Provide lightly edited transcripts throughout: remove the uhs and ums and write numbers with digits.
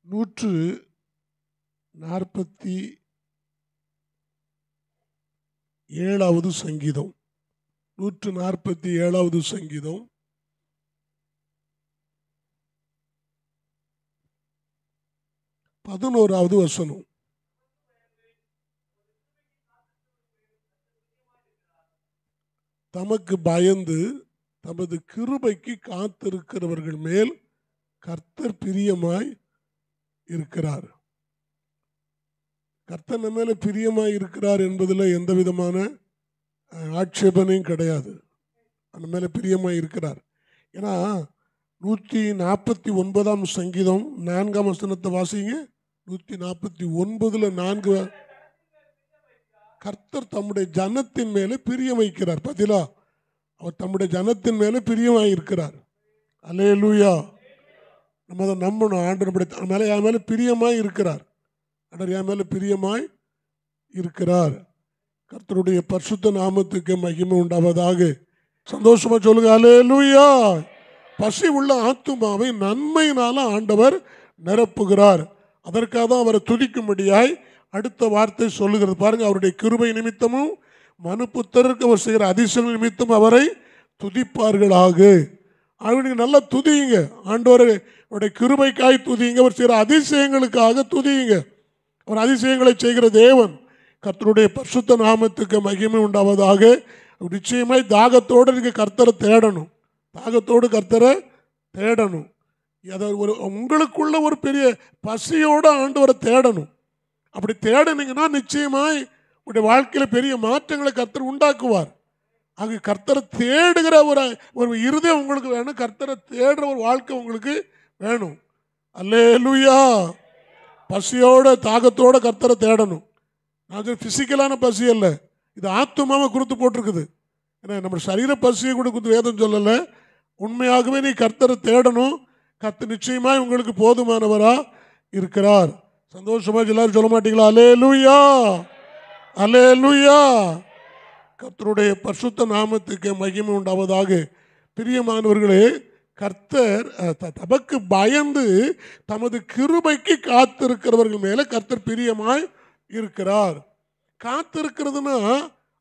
147வது சங்கீதம். 147வது சங்கீதம் 11வது வசனம். தமக்கு பயந்து தமது கிருபைக்கு காத்திருக்கிறவர்கள் மேல் கர்த்தர் பிரியமாய் இருக்கிறார். கர்த்தர் நம்ம மேல பிரியமாய் இருக்கிறார் என்பதில் எந்த விதமான ஆட்சேபனையும் கிடையாது. நம்ம மேல பிரியமாய் இருக்கிறார். ஏன்னா 149ஆம் சங்கீதம் 4ஆம் வசனத்தை வாசிங்க. 149 4 கர்த்தர் தம்முடைய ஜனத்தின் மேலே பிரியம் வைக்கிறார். பதிலா அவர் தம்முடைய ஜனத்தின் மேலே பிரியமாய் இருக்கிறார். அல்லேலூயா. நம்ம அதை நம்பணும். ஆண்டவர் மேலே என் மேலே பிரியமாய் இருக்கிறார். ஆண்டவர் என் மேலே பிரியமாய் இருக்கிறார். கர்த்தருடைய பரிசுத்த நாமத்துக்கு மகிமை உண்டாவதாக. சந்தோஷமா சொல்லுங்க அல்லேலூயா. பசி உள்ள ஆத்துமாவை நன்மையினால ஆண்டவர் நிரப்புகிறார். அதற்காக தான் அவரை துதிக்கும்படியாய் அடுத்த வார்த்தை சொல்லுகிறது பாருங்க. அவருடைய கிருபை நிமித்தமும் மனுபுத்திரருக்கு அவர் செய்கிற அதிசய நிமித்தம் அவரை துதிப்பார்களாக. அவனுக்கு நல்லா துதியுங்க. ஆண்டவருடைய கிருபைக்காய் துதியுங்க. அவர் செய்கிற அதிசயங்களுக்காக துதியுங்க. அவர் அதிசயங்களை செய்கிற தேவன். கர்த்தருடைய பரிசுத்த நாமத்துக்கு மகிமை உண்டாவதாக. நிச்சயமாய் தாகத்தோடு நீங்க கர்த்தரை தேடணும். தாகத்தோடு கர்த்தரை தேடணும். அதாவது உங்களுக்குள்ள ஒரு பெரிய பசியோடு ஆண்டவரை தேடணும். அப்படி தேடினீங்கன்னா நிச்சயமாய் உங்களுடைய வாழ்க்கையில் பெரிய மாற்றங்களை கர்த்தர் உண்டாக்குவார். ஆக கர்த்தரை தேடுகிற ஒரு இருதயம் உங்களுக்கு வேணும். கர்த்தரை தேடுற ஒரு வாழ்க்கை உங்களுக்கு வேணும். அல்லேலூயா. பசியோட தாகத்தோட கர்த்தரை தேடணும். நான் பிசிக்கலான பசி அல்ல, இது ஆத்துமாவை குறித்து போட்டிருக்குது. ஏன்னா நம்ம சரீர பசியை கூட குறித்து வேதம் சொல்லலை. உண்மையாகவே நீ கர்த்தரை தேடணும். கர்த்தர் நிச்சயமாய் உங்களுக்கு போதுமானவரா இருக்கிறார். சந்தோஷமா எல்லாரும் சொல்ல மாட்டீங்களா? அல்லேலூயா, அல்லேலூயா. கர்த்தருடைய பரிசுத்த நாமத்துக்கு மகிமை உண்டாவதாக. பிரியமானவர்களே, கர்த்தர் தமக்கு பயந்து தமது கிருபைக்கு காத்திருக்கிறவர்கள் மேலே கர்த்தர் பிரியமாய் இருக்கிறார். காத்திருக்கிறதுனா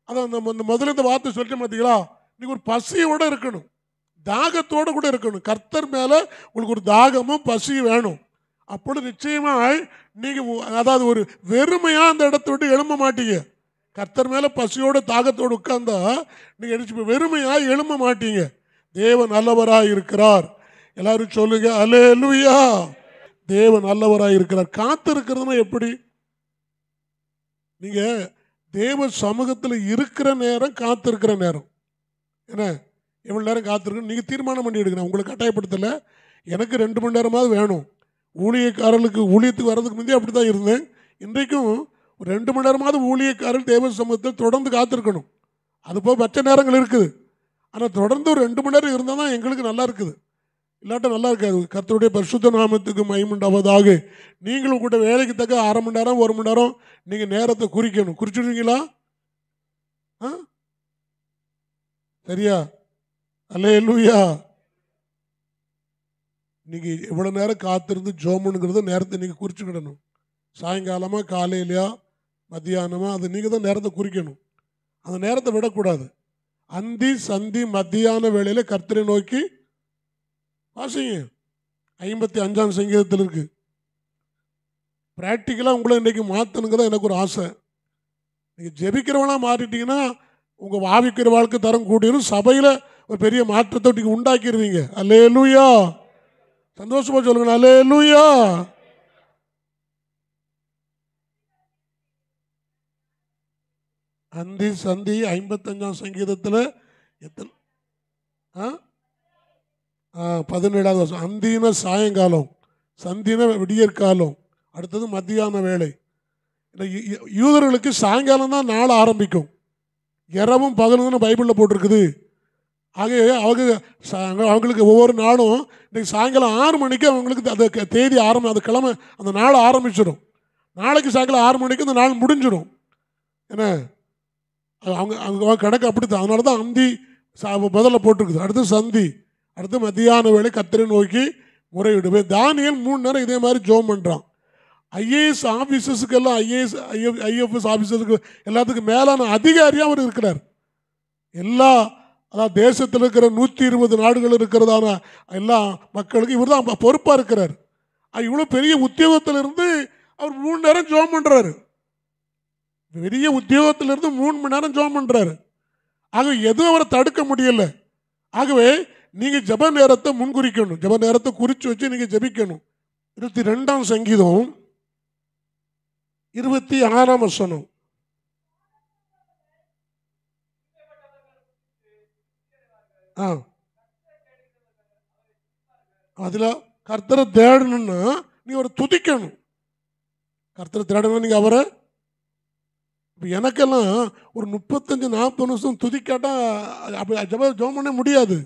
அதான் முதல்ல இந்த வார்த்தை சொல்லிட்டு பார்த்தீங்களா? நீங்க ஒரு பசியோட இருக்கணும், தாகத்தோடு கூட இருக்கணும். கர்த்தர் மேலே உங்களுக்கு ஒரு தாகமும் பசியும் வேணும். அப்பொழுது நிச்சயமாய் நீங்கள் அதாவது ஒரு வெறுமையாக அந்த இடத்த விட்டு எழும்ப மாட்டீங்க. கர்த்தர் மேலே பசியோடு தாகத்தோடு உட்கார்ந்தா நீங்கள் எழுச்சி வெறுமையாக எழும்ப மாட்டீங்க. தேவன் நல்லவராக இருக்கிறார். எல்லாரும் சொல்லுங்க அல்லேலூயா. தேவன் நல்லவராக இருக்கிறார். காத்திருக்கிறதுனா எப்படி? நீங்கள் தேவ சமூகத்தில் இருக்கிற நேரம் காத்திருக்கிற நேரம். என்ன எவ்வளோ நேரம் காத்திருக்கணும் நீங்கள் தீர்மானம் பண்ணி எடுக்கணும். உங்களுக்கு கட்டாயப்படுத்தலை. எனக்கு 2 மணி நேரமாவது வேணும். ஊழியக்காரர்களுக்கு ஊழியத்துக்கு வர்றதுக்கு முந்தைய அப்படி தான் இருந்தேன். இன்றைக்கும் 2 மணி நேரமாவது ஊழியக்காரர்கள் தேவ சமூகத்தில் தொடர்ந்து காத்திருக்கணும். அது போக மற்ற நேரங்கள் இருக்குது. ஆனால் தொடர்ந்து ஒரு 2 மணி நேரம் இருந்தால் தான் எங்களுக்கு நல்லா இருக்குது. இல்லாட்ட நல்லா இருக்காது. கர்த்தருடைய பரிசுத்த நாமத்துக்கு மகிமையுண்டாவதாக. நீங்களும் கூட வேலைக்கு தக்க 1/2 மணி நேரம் 1 மணி நேரம் நீங்கள் நேரத்தை குறிக்கணும். குறிச்சிடுவீங்களா? சரியா? அல்லேலூயா. நீங்கள் எவ்வளோ நேரம் காத்திருந்து ஜோமனுங்கிறத நேரத்தை நீங்கள் குறிச்சுக்கிடணும். சாயங்காலமாக காலையிலையா மத்தியானமாக அது நீங்கள் தான் நேரத்தை குறிக்கணும். அந்த நேரத்தை விடக்கூடாது. அந்தி சந்தி மத்தியான வேளையில் கர்த்தரை நோக்கி வாசிங்க. 55ஆம் சங்கீதத்தில் இருக்கு. ப்ராக்டிக்கலாக உங்களை இன்றைக்கி மாற்றணுங்கிறத எனக்கு ஒரு ஆசை. நீங்கள் ஜெபிக்கிறவனாக மாறிட்டீங்கன்னா உங்கள் ஆவிக்கிற வாழ்க்கை தரம் கூட்டிடும். சபையில் ஒரு பெரிய மாற்றத்தை நீங்கள் உண்டாக்கிடுவீங்க. அல்லேலூயா. சந்தோஷமா சொல்லுங்க அல்லேலூயா. அந்தி சந்தி 55ஆம் சங்கீதத்தில் எத்தனை 17வது வருஷம். அந்தின சாயங்காலம், சந்தின விடியற்காலம், அடுத்தது மத்தியான வேலை. யூதர்களுக்கு சாயங்காலம் தான் நாள் ஆரம்பிக்கும். இரவும் பகலும் பைபிளில் போட்டிருக்குது. ஆகவே அவங்களுக்கு ஒவ்வொரு நாளும் இன்றைக்கி சாயங்காலம் 6 மணிக்கு அவங்களுக்கு அந்த தேதி அந்த கிழமை அந்த நாள் ஆரம்பிச்சிடும். நாளைக்கு சாயங்காலம் 6 மணிக்கு அந்த நாள் முடிஞ்சிடும். என்ன அவங்க கணக்கு அப்படி தான். அதனால தான் அந்தி முதல்ல போட்டிருக்குது. அடுத்து சந்தி, அடுத்து மத்தியான வேலை கர்த்தரை நோக்கி முறையிடுவே. தானியேல் 3 நேரம் இதே மாதிரி ஜெபம் பண்ணுறான். ஐஏஎஸ் ஆஃபீஸர்ஸுக்கெல்லாம் ஐஎஃப்எஸ் ஆஃபீஸருக்கு எல்லாத்துக்கும் மேலான அதிகாரியாக அவர் இருக்கிறார். எல்லா அதாவது தேசத்தில் இருக்கிற 120 நாடுகள் இருக்கிறதான எல்லா மக்களுக்கு இவர் தான் பொறுப்பாக இருக்கிறார். இவ்வளோ பெரிய உத்தியோகத்தில் இருந்து அவர் 3 நேரம் ஜெபம் பண்ணுறாரு. பெரிய உத்தியோகத்தில் இருந்து 3 மணி நேரம் ஜெபம் பண்ணுறாரு. ஆக எதுவும் அவரை தடுக்க முடியல. ஆகவே நீங்கள் ஜெப நேரத்தை முன்குறிக்கணும். ஜெப நேரத்தை குறித்து வச்சு நீங்கள் ஜெபிக்கணும். 22ஆம் சங்கீதம் 26ஆம் வசனம். அதில் கர்த்தரை தேடணும்னா நீ அவரை துதிக்கணும். கர்த்தரை தேடணும் நீங்கள் அவரை. இப்போ எனக்கெல்லாம் ஒரு 35-40 நிமிஷம் துதிக்காட்டா அப்படி ஜெபம் பண்ண முடியாது.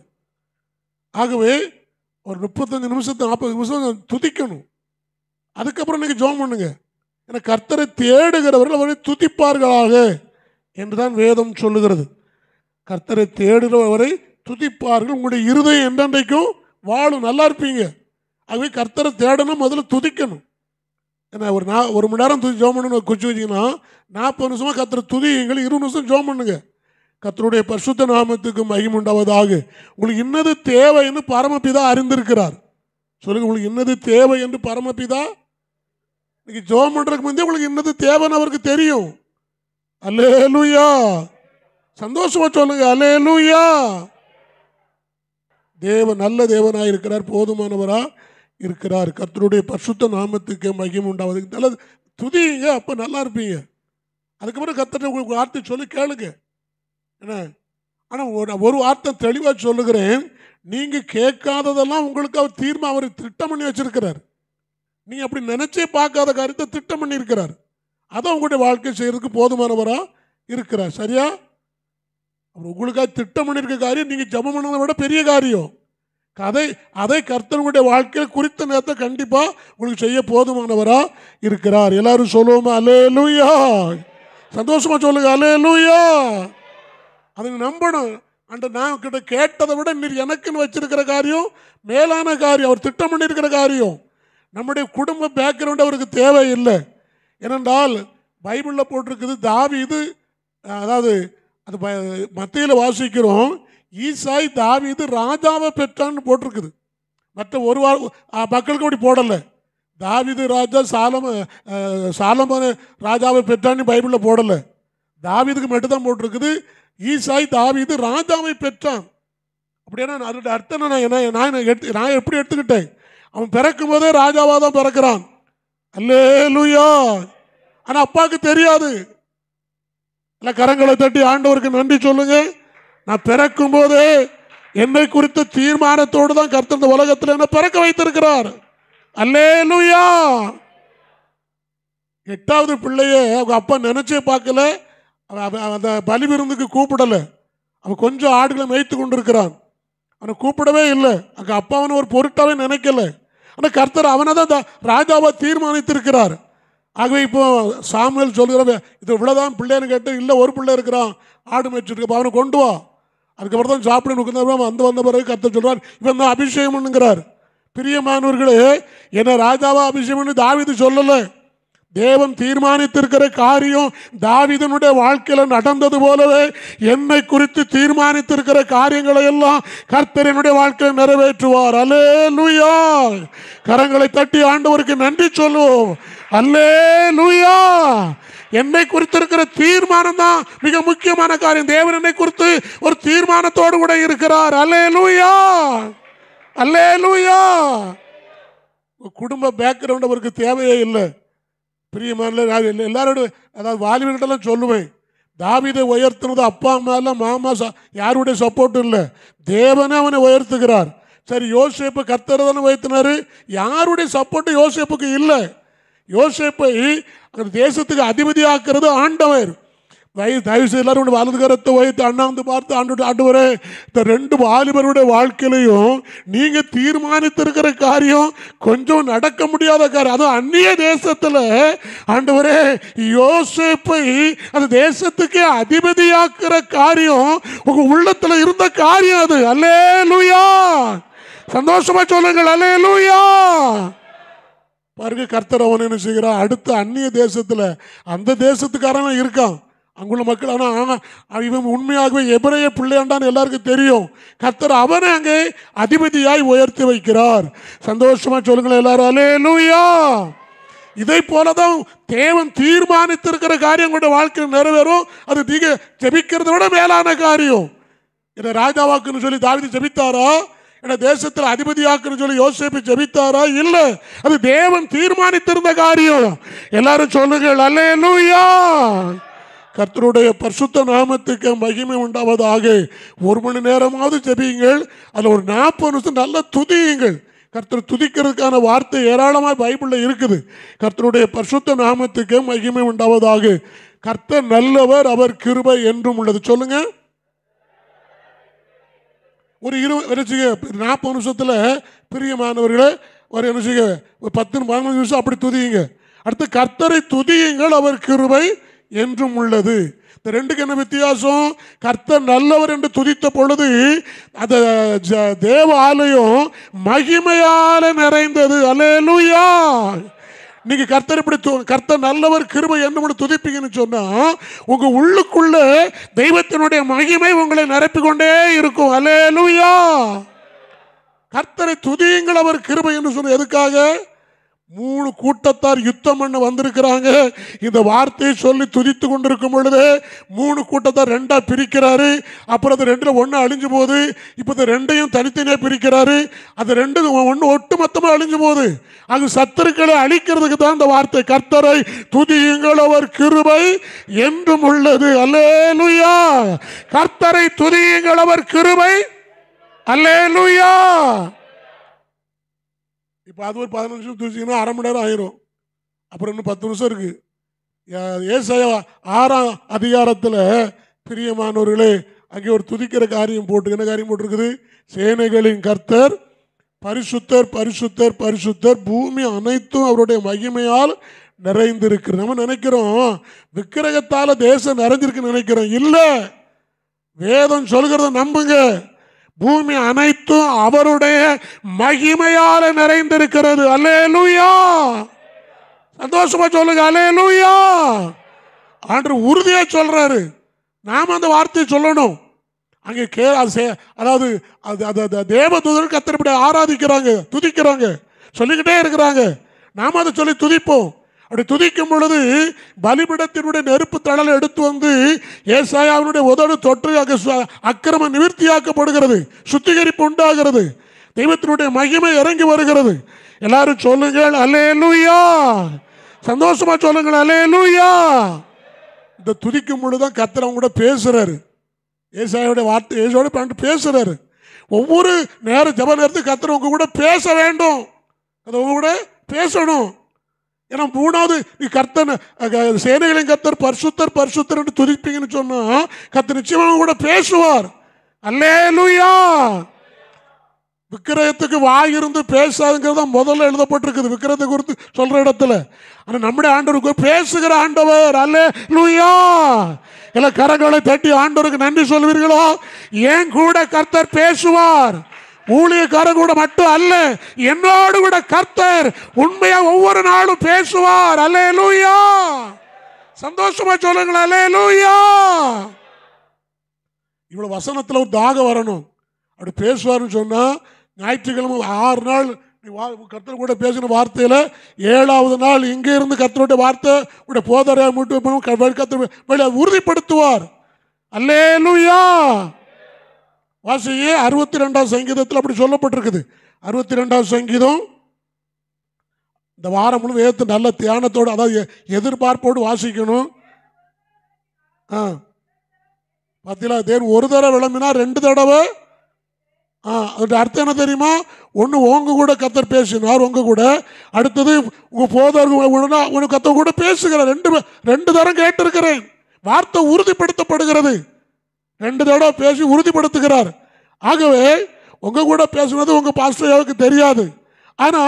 ஆகவே ஒரு 35 நிமிஷத்து 40 நிமிஷம் துதிக்கணும். அதுக்கப்புறம் நீங்கள் ஜெபம் பண்ணுங்க. ஏன்னா கர்த்தரை தேடுகிறவர்கள் அவரை துதிப்பார்களாக என்றுதான் வேதம் சொல்லுகிறது. கர்த்தரை தேடுகிறவரை துதிப்பார்கள். உங்களுடைய இருதயம் என்றென்றைக்கும் வாழும், நல்லா இருப்பீங்க. ஆகவே கர்த்தரை தேடணும், முதல்ல துதிக்கணும். ஏன்னா ஒரு மணி நேரம் ஜெபம் பண்ணணும் குறிச்சு வச்சிங்கன்னா 40 நிமிஷமாக கர்த்தரை துதியுங்கள். 20 நிமிஷம் ஜெபம் பண்ணுங்க. கர்த்தருடைய பரிசுத்த நாமத்துக்கு மகிமை உண்டாவதாக. உங்களுக்கு இன்னது தேவை என்று பரமபிதா அறிந்திருக்கிறார். சொல்லுங்க, உங்களுக்கு இன்னது தேவை என்று பரமபிதா. இன்னைக்கு ஜெபம் பண்ணுறதுக்கு முந்தைய உங்களுக்கு இன்னது தேவைன்னு அவருக்கு தெரியும். அல்லேலூயா. சந்தோஷமா சொல்லுங்க, அல்லேலூயா. தேவன் நல்ல தேவனாக இருக்கிறார், போதுமானவராக இருக்கிறார். கர்த்தருடைய பரிசுத்த நாமத்துக்கு மகிமை உண்டாவது. நல்லது துதிங்க, அப்போ நல்லா இருப்பீங்க. அதுக்கப்புறம் கர்த்தரை உங்களுக்கு வார்த்தை சொல்லி கேளுங்க. என்ன ஆனால் ஒரு வார்த்தை தெளிவாக சொல்லுகிறேன், நீங்கள் கேட்காததெல்லாம் உங்களுக்கு அவர் திட்டம் பண்ணி வச்சிருக்கிறார். நீங்கள் அப்படி நினைச்சே பார்க்காத காரியத்தை திட்டம் பண்ணி இருக்கிறார். அதான் உங்களுடைய வாழ்க்கை செய்யறதுக்கு போதுமானவராக இருக்கிறார். சரியா? அப்புறம் உங்களுக்காக திட்டம் பண்ணியிருக்க காரியம் நீங்கள் ஜெபம் பண்ணதை விட பெரிய காரியம். அதை கர்த்தருடைய வாழ்க்கையில் குறித்த நேரத்தை கண்டிப்பாக உங்களுக்கு செய்ய போதுமானவராக இருக்கிறார். எல்லாரும் சொல்லுவோமா அல்லேலூயா? சந்தோஷமா சொல்லுங்க, அல்லேலூயா. அதை நம்பணும். அந்த நான் கிட்ட கேட்டதை விட நீர் எனக்குன்னு வச்சிருக்கிற காரியம் மேலான காரியம். அவர் திட்டம் பண்ணியிருக்கிற காரியம். நம்முடைய குடும்ப பேக்ரவுண்ட் அவருக்கு தேவையில்லை. ஏனென்றால் பைபிளில் போட்டிருக்குது, தாவீது, அதாவது அது மத்தியில் வாசிக்கிறோம், ஈசாய் தாவீது ராஜாவை பெற்றான்னு போட்டிருக்குது. மற்ற ஒரு மக்களுக்கு அப்படி போடலை. தாவீது ராஜா சாலமோன் ராஜாவை பெற்றான்னு பைபிளில் போடலை. தாவீதுக்கு மட்டும்தான் போட்டிருக்குது, ஈசாய் தாவீது ராஜாவை பெற்றான். அப்படின்னா அதோட அர்த்தம் நான் எப்படி எடுத்துக்கிட்டேன்? அவன் பிறக்கும் போதே ராஜாவாக தான் பிறக்கிறான். அல்லேலூயா. ஆனால் அப்பாவுக்கு தெரியாது. இல்லை, கரங்களை தட்டி ஆண்டவருக்கு நன்றி சொல்லுங்க. நான் பிறக்கும் போதே என்னை குறித்த தீர்மானத்தோடு தான் கர்த்தர் இந்த உலகத்தில் என்ன பிறக்க வைத்திருக்கிறார். அல்லேலூயா. 8வது பிள்ளைய அவங்க அப்பா நினைச்சே பார்க்கல. அந்த பலி விருந்துக்கு கூப்பிடல. அவன் கொஞ்சம் ஆடுகளை மேய்த்து கொண்டிருக்கிறான். அவனை கூப்பிடவே இல்லை. அங்கே அப்பா அவனை ஒரு பொருட்டாவே நினைக்கல. ஆனால் கர்த்தர் அவனை தான் ராஜாவா தீர்மானித்திருக்கிறார். ஆகவே இப்போ சாமுவேல் சொல்லுகிற இது இவ்வளோதான் பிள்ளைன்னு கேட்டு, இல்லை ஒரு பிள்ளை இருக்கிறான் ஆடு மேய்ச்சிட்டு, அவனை கொண்டு வா. அதுக்கப்புறம் தான் சாப்பிட வந்த பிறகு கர்த்தர் சொல்றார், இவன் தான் அபிஷேகம் பண்ணுங்கிறார். பிரியமானவர்களே, என்ன ராஜாவா அபிஷேகம் தாவீது சொல்லலை. தேவன் தீர்மானித்திருக்கிற காரியம் தாவீதனுடைய வாழ்க்கையில நடந்தது போலவே என்னை குறித்து தீர்மானித்திருக்கிற காரியங்களை எல்லாம் கர்த்தர் என்னுடைய வாழ்க்கையை நிறைவேற்றுவார். அல்லேலூயா. கரங்களை தட்டி ஆண்டவருக்கு நன்றி சொல்லுவோம். அல்லேலூயா. என்னை குறித்திருக்கிற தீர்மானம் தான் மிக முக்கியமான காரியம். தேவன் என்னை குறித்து ஒரு தீர்மானத்தோடு கூட இருக்கிறார். அல்லேலூயா. அல்லேலூயா. குடும்ப பேக்ரவுண்ட் அவருக்கு தேவையே இல்லை. பிரியமான எல்லாரோட, அதாவது வாலிபர்கிட்டலாம் சொல்லுவேன், தாவீதை உயர்த்தினது அப்பா அம்மா இல்லை, மாமா யாருடைய சப்போர்ட் இல்லை, தேவனே அவனை உயர்த்துகிறார். சரி, யோசேப்பு கர்த்தர் தானே உயர்த்தினாரு, யாருடைய சப்போர்ட்டு யோசேப்புக்கு இல்லை. யோசேப்பை அந்த தேசத்துக்கு அதிபதியாக்குறது ஆண்டவர். தயவுசெய்து எல்லாரும் வலது கரத்தை வைத்து அண்ணாந்து பார்த்து ஆண்டவரே, இந்த 2 வாலிபருடைய வாழ்க்கையிலையும் நீங்க தீர்மானித்திருக்கிற காரியம் கொஞ்சம் நடக்க முடியாத காரியம். அதுவும் அந்நிய தேசத்துல ஆண்டவரே யோசேப்பை அந்த தேசத்துக்கே அதிபதியாக்குற காரியம் உங்க உள்ளத்துல இருந்த காரியம் அது. அல்லேலூயா. சந்தோஷமா சொல்லுங்கள் அல்லேலூயா. பாருங்க, கர்த்தர் அவன் என்ன செய்கிறான், அடுத்த அந்நிய தேசத்துல அந்த தேசத்துக்காரன் இருக்கான் அங்குள்ள மக்கள். ஆனால் இவன் உண்மையாகவே எபிரேய பிள்ளையாண்டான்னு எல்லாருக்கும் தெரியும். கர்த்தர் அவனை அங்கே அதிபதியாய் உயர்த்தி வைக்கிறார். சந்தோஷமா சொல்லுங்களேன் எல்லாரும் அல்லேலூயா. இதை போலதான் தேவன் தீர்மானித்திருக்கிற காரியம் உங்களுடைய வாழ்க்கையில் நிறைவேறும். அது நீங்க ஜெபிக்கிறத விட மேலான காரியம். இதை ராஜாவாக்குன்னு சொல்லி தாவீது ஜெபித்தாரா? என தேசத்தில் அதிபதியாக்குன்னு சொல்லி யோசேப்பு ஜெபித்தாரா? இல்ல, அது தேவன் தீர்மானித்திருந்த காரியம். எல்லாரும் சொல்லுங்கள் அல்லேலூயா. கர்த்தருடைய பரிசுத்த நாமத்துக்கு மகிமை உண்டாவதாக. 1 மணி நேரமாவது ஜெபியுங்கள். அதில் ஒரு 40 நிமிஷம் நல்ல துதியுங்கள். கர்த்தர் துதிக்கிறதுக்கான வார்த்தை ஏராளமாக பைபிளில் இருக்குது. கர்த்தருடைய பரிசுத்த நாமத்துக்கு மகிமை உண்டாவதாக. கர்த்தர் நல்லவர், அவர் கிருபை என்றும் உள்ளது. சொல்லுங்க. ஒரு 40 நிமிஷத்தில் பிரியமானவர்களே ஒரு என்ன செய்ய, ஒரு 10-15 நிமிஷம் அப்படி துதியுங்க. அடுத்து கர்த்தரை துதியுங்கள், அவர் கிருபை என்றும் உள்ளது. இந்த ரெண்டுக்கு என்ன வித்தியாசம்? கர்த்தர் நல்லவர் என்று துதித்த பொழுது அந்த தேவ ஆலயம் மகிமையால நிறைந்தது. அல்லேலூயா. நீங்க கர்த்தர் இப்படி கர்த்தர் நல்லவர் கிருபை என்று துதிப்பீங்கன்னு சொன்னா உங்க உள்ளுக்குள்ள தெய்வத்தினுடைய மகிமை உங்களை நிரப்பிக் கொண்டே இருக்கும். அல்லேலூயா. கர்த்தரை துதியுங்கள், அவர் கிருபை என்று சொன்ன எதுக்காக? 3 கூட்டத்தார் யுத்தம் பண்ண வந்திருக்கிறாங்க. இந்த வார்த்தையை சொல்லி துதித்து கொண்டிருக்கும் பொழுது 3 கூட்டத்தார் 2ஆ பிரிக்கிறாரு. அப்புறம் அது 2ல் 1 அழிஞ்சு போகுது. இப்போ இந்த 2ஐயும் தனித்தனியாக பிரிக்கிறாரு. அது 2 1 ஒட்டு மொத்தமாக அழிஞ்சு போகுது. அது சத்துருக்களை அழிக்கிறதுக்கு தான் இந்த வார்த்தை. கர்த்தரை துதியுங்கள், அவர் கிருபை என்றும் உள்ளது. அல்லேலூயா. கர்த்தரை துதியுங்கள், அவர் கிருபை. அல்லேலூயா. இப்போ அது ஒரு 15 நிமிஷம் துதிச்சிங்கன்னா 1/2 மணி நேரம் ஆயிரும். அப்புறம் இன்னும் 10 நிமிஷம் இருக்கு. ஏசாயா 6ஆம் அதிகாரத்தில் பிரியமானவர்களே அங்கே ஒரு துதிக்கிற காரியம் போட்டு என்ன காரியம் போட்டிருக்குது? சேனைகளின் கர்த்தர் பரிசுத்தர் பரிசுத்தர் பரிசுத்தர், பூமி அனைத்தும் அவருடைய மகிமையால் நிறைந்திருக்கு. நம்ம நினைக்கிறோம் விக்கிரகத்தால தேசம் நிறைஞ்சிருக்கு நினைக்கிறோம். இல்லை, வேதம் சொல்கிறத நம்புங்க. பூமி அனைத்தும் அவருடைய மகிமையால நிறைந்திருக்கிறது. அல்லேலூயா. சந்தோஷமா சொல்லுங்க அல்லேலூயா. ஆண்டவர் உறுதியா சொல்றாரு. நாம அந்த வார்த்தையை சொல்லணும். அங்கே அதாவது தேவதூதர்கள் கர்த்தரை ஆராதிக்கிறாங்க, துதிக்கிறாங்க, சொல்லிக்கிட்டே இருக்கிறாங்க. நாம அதை சொல்லி துதிப்போம். அப்படி துதிக்கும் பொழுது பலிபீடத்தினுடைய நெருப்பு தழலை எடுத்து வந்து ஏசாயாவினுடைய உதடு தொற்று அக்கிரம நிவர்த்தியாக்கப்படுகிறது, சுத்திகரிப்பு உண்டாகிறது, தெய்வத்தினுடைய மகிமை இறங்கி வருகிறது. எல்லாரும் சொல்லுங்கள் அல்லேலூயா. சந்தோஷமா சொல்லுங்கள் அல்லேலூயா. இந்த துதிக்கும் பொழுதுதான் கர்த்தர் அவங்க கூட பேசுறாரு. ஏசாயாவுடைய வார்த்தை ஏசாயோட பேசுறாரு. ஒவ்வொரு நேரம் ஜப நேரத்துக்கு கர்த்தர் உங்க கூட பேச வேண்டும், அதை உங்க கூட பேசணும். ஏன்னா 3வது நீ கர்த்தன் சேனைகளின் கர்த்தர் பரிசுத்தர் பரிசுத்தர் என்று துதிப்பீங்கன்னு சொன்னா கர்த்தர் நிச்சயமாக கூட பேசுவார். அல்லேலூயா. விக்கிரகத்துக்கு வாய் இருந்து பேசாதுங்கிறத முதல்ல எழுதப்பட்டிருக்குது விக்கிரகத்தை குறித்து சொல்ற இடத்துல. ஆனால் நம்முடைய ஆண்டவருக்கு பேசுகிற ஆண்டவர். அல்லேலூயா. எல்லாம் கரங்களை தட்டி ஆண்டவருக்கு நன்றி சொல்வீர்களோ? ஏன் கூட கர்த்தர் பேசுவார். ஊழியக்காரர் கூட மட்டும் அல்ல, என்னோடு கூட கர்த்தர் உண்மையா ஒவ்வொரு நாளும் பேசுவார். அல்லேலூயா. சந்தோஷமா சொல்லுங்கள் அல்லேலூயா. இவ்வளவு வசனத்துல ஒரு தாகம் வரணும். அப்படி பேசுவார்னு சொன்னா ஞாயிற்றுக்கிழமை 6 நாள் கர்த்தர் கூட பேசின வார்த்தையில 7வது நாள் இங்கே இருந்து கர்த்தருடைய வார்த்தை கூட போதரை கர்த்தர் உறுதிப்படுத்துவார். அல்லேலூயா. வாசிங்க 62ஆம் சங்கீதத்தில் அப்படி சொல்லப்பட்டிருக்குது. 62ஆம் சங்கீதம் இந்த வாரம் முழு வேதத்தை நல்ல தியானத்தோடு, அதாவது எதிர்பார்ப்போடு வாசிக்கணும். பார்த்தீங்களா, தேவன் ஒரு தடவை விளம்பினா 2 தடவை. அதோட அர்த்தம் என்ன தெரியுமா? ஒன்று உங்க கூட கர்த்தர் பேசினார், உங்க கூட. அடுத்தது உங்க போதவர்கள் கர்த்தர் கூட பேசுகிறார். 2 தரம் கேட்டிருக்கிறேன். வார்த்தை உறுதிப்படுத்தப்படுகிறது. 2 தடவை பேசி உறுதிப்படுத்துகிறார். ஆகவே உங்க கூட பேசுனது உங்க பாஸ்டருக்கு தெரியாது, ஆனா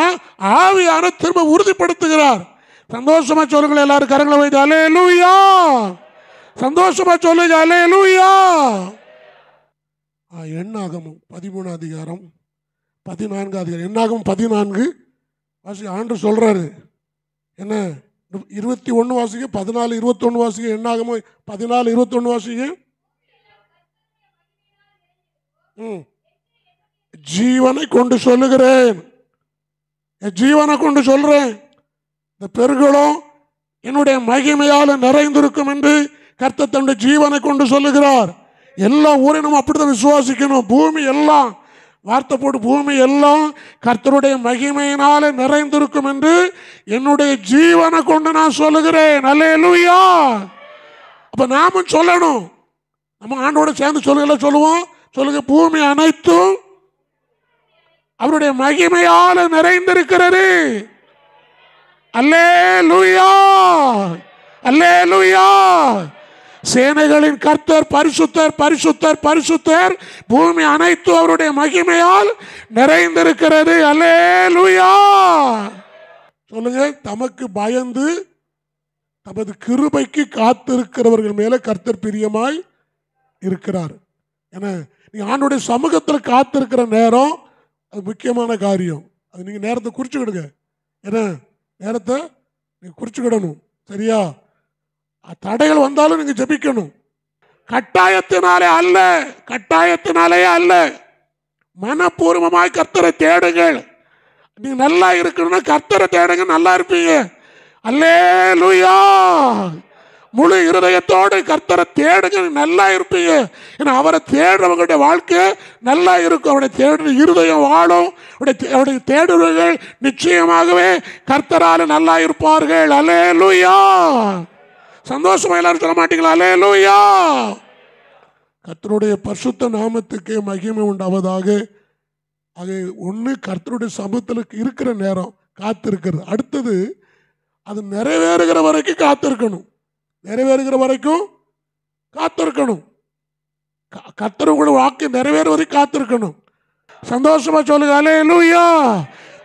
ஆவியான திரும்ப உறுதிப்படுத்துகிறார். சந்தோஷமா சொல்லுங்க எல்லாரும், கரங்களை வைத்து அல்லேலூயா. சந்தோஷமா சொல்லுங்க அல்லேலூயா. எண்ணாகமம் 13ஆம் அதிகாரம் 14 அதிகாரம், என்னாகும் 14 வாசி. ஆண்டு சொல்றாரு என்ன, 21 வாசிக்க, 14 21 வாசிக்க. என்னாகும் 14 21 வாசிக்க. ஜீவனை கொண்டு சொல்லுகிறேன், ஜீவனை கொண்டு சொல்றேன், இந்த பெருகளும் என்னுடைய மகிமையால் நிறைந்திருக்கும் என்று கர்த்தர் தன்னுடைய ஜீவனை கொண்டு சொல்லுகிறார். எல்லா ஊரினும் அப்படித்தான் விசுவாசிக்கணும். பூமி எல்லாம், வார்த்தை போட்டு, பூமி எல்லாம் கர்த்தருடைய மகிமையினால நிறைந்திருக்கும் என்று என்னுடைய ஜீவனை கொண்டு நான் சொல்லுகிறேன். அல்லேலூயா. அப்ப நாமும் சொல்லணும், நம்ம ஆண்டோட சேர்ந்து சொல்லுவோம். சொல்லுங்க, பூமி அனைத்தும் அவருடைய மகிமையால் நிறைந்திருக்கிறது. அல்லேலூயா, அல்லேலூயா. சேனைகளின் கர்த்தர் பரிசுத்தர், பரிசுத்தர், பரிசுத்தர். பூமி அனைத்தும் அவருடைய மகிமையால் நிறைந்திருக்கிறது. அல்லேலூயா. சொல்லுங்க, தமக்கு பயந்து தமது கிருபைக்கு காத்திருக்கிறவர்கள் மேல கர்த்தர் பிரியமாய் இருக்கிறார். ஏன்னா நீ ஆண்டோடைய சமூகத்தில் காத்திருக்கிற நேரம் அது முக்கியமான காரியம். அது நீங்க நேரத்தை குறிச்சுக்கிடுங்க. ஏன்னா நேரத்தை நீங்க குறிச்சுக்கிடணும். சரியா? தடைகள் வந்தாலும் நீங்க ஜெபிக்கணும். கட்டாயத்தினாலே அல்ல, கட்டாயத்தினாலே அல்ல, மனப்பூர்வமாய் கர்த்தரை தேடுங்கள். நீங்க நல்லா இருக்கணும்னா கர்த்தரை தேடுங்க, நல்லா இருப்பீங்க. அல்லேலூயா. முழு இருதயத்தோடு கர்த்தரை தேடுங்க, நல்லா இருப்பீங்க. ஏன்னா அவரை தேடுறவங்களுடைய வாழ்க்கை நல்லா இருக்கும். அவருடைய தேடுற இருதயம் வாழும். அவருடைய தேடுறவர்கள் நிச்சயமாகவே கர்த்தரால் நல்லா இருப்பார்கள். அல்லேலூயா. சந்தோஷமா எல்லாரும் சொல்ல மாட்டீங்களா? அல்லேலூயா. கர்த்தருடைய பரிசுத்த நாமத்துக்கு மகிமை உண்டாவதாக. அது ஒன்று, கர்த்தருடைய சமூகத்தில் இருக்கிற நேரம் காத்திருக்கிறது. அடுத்தது, அது நிறைவேறுகிற வரைக்கும் காத்திருக்கணும். நிறைவேறுகிற வரைக்கும் காத்திருக்கணும். கர்த்தருடைய வாக்கு நிறைவேற வரைக்கும் காத்திருக்கணும். சந்தோஷமா சொல்லுங்க, அல்லேலூயா.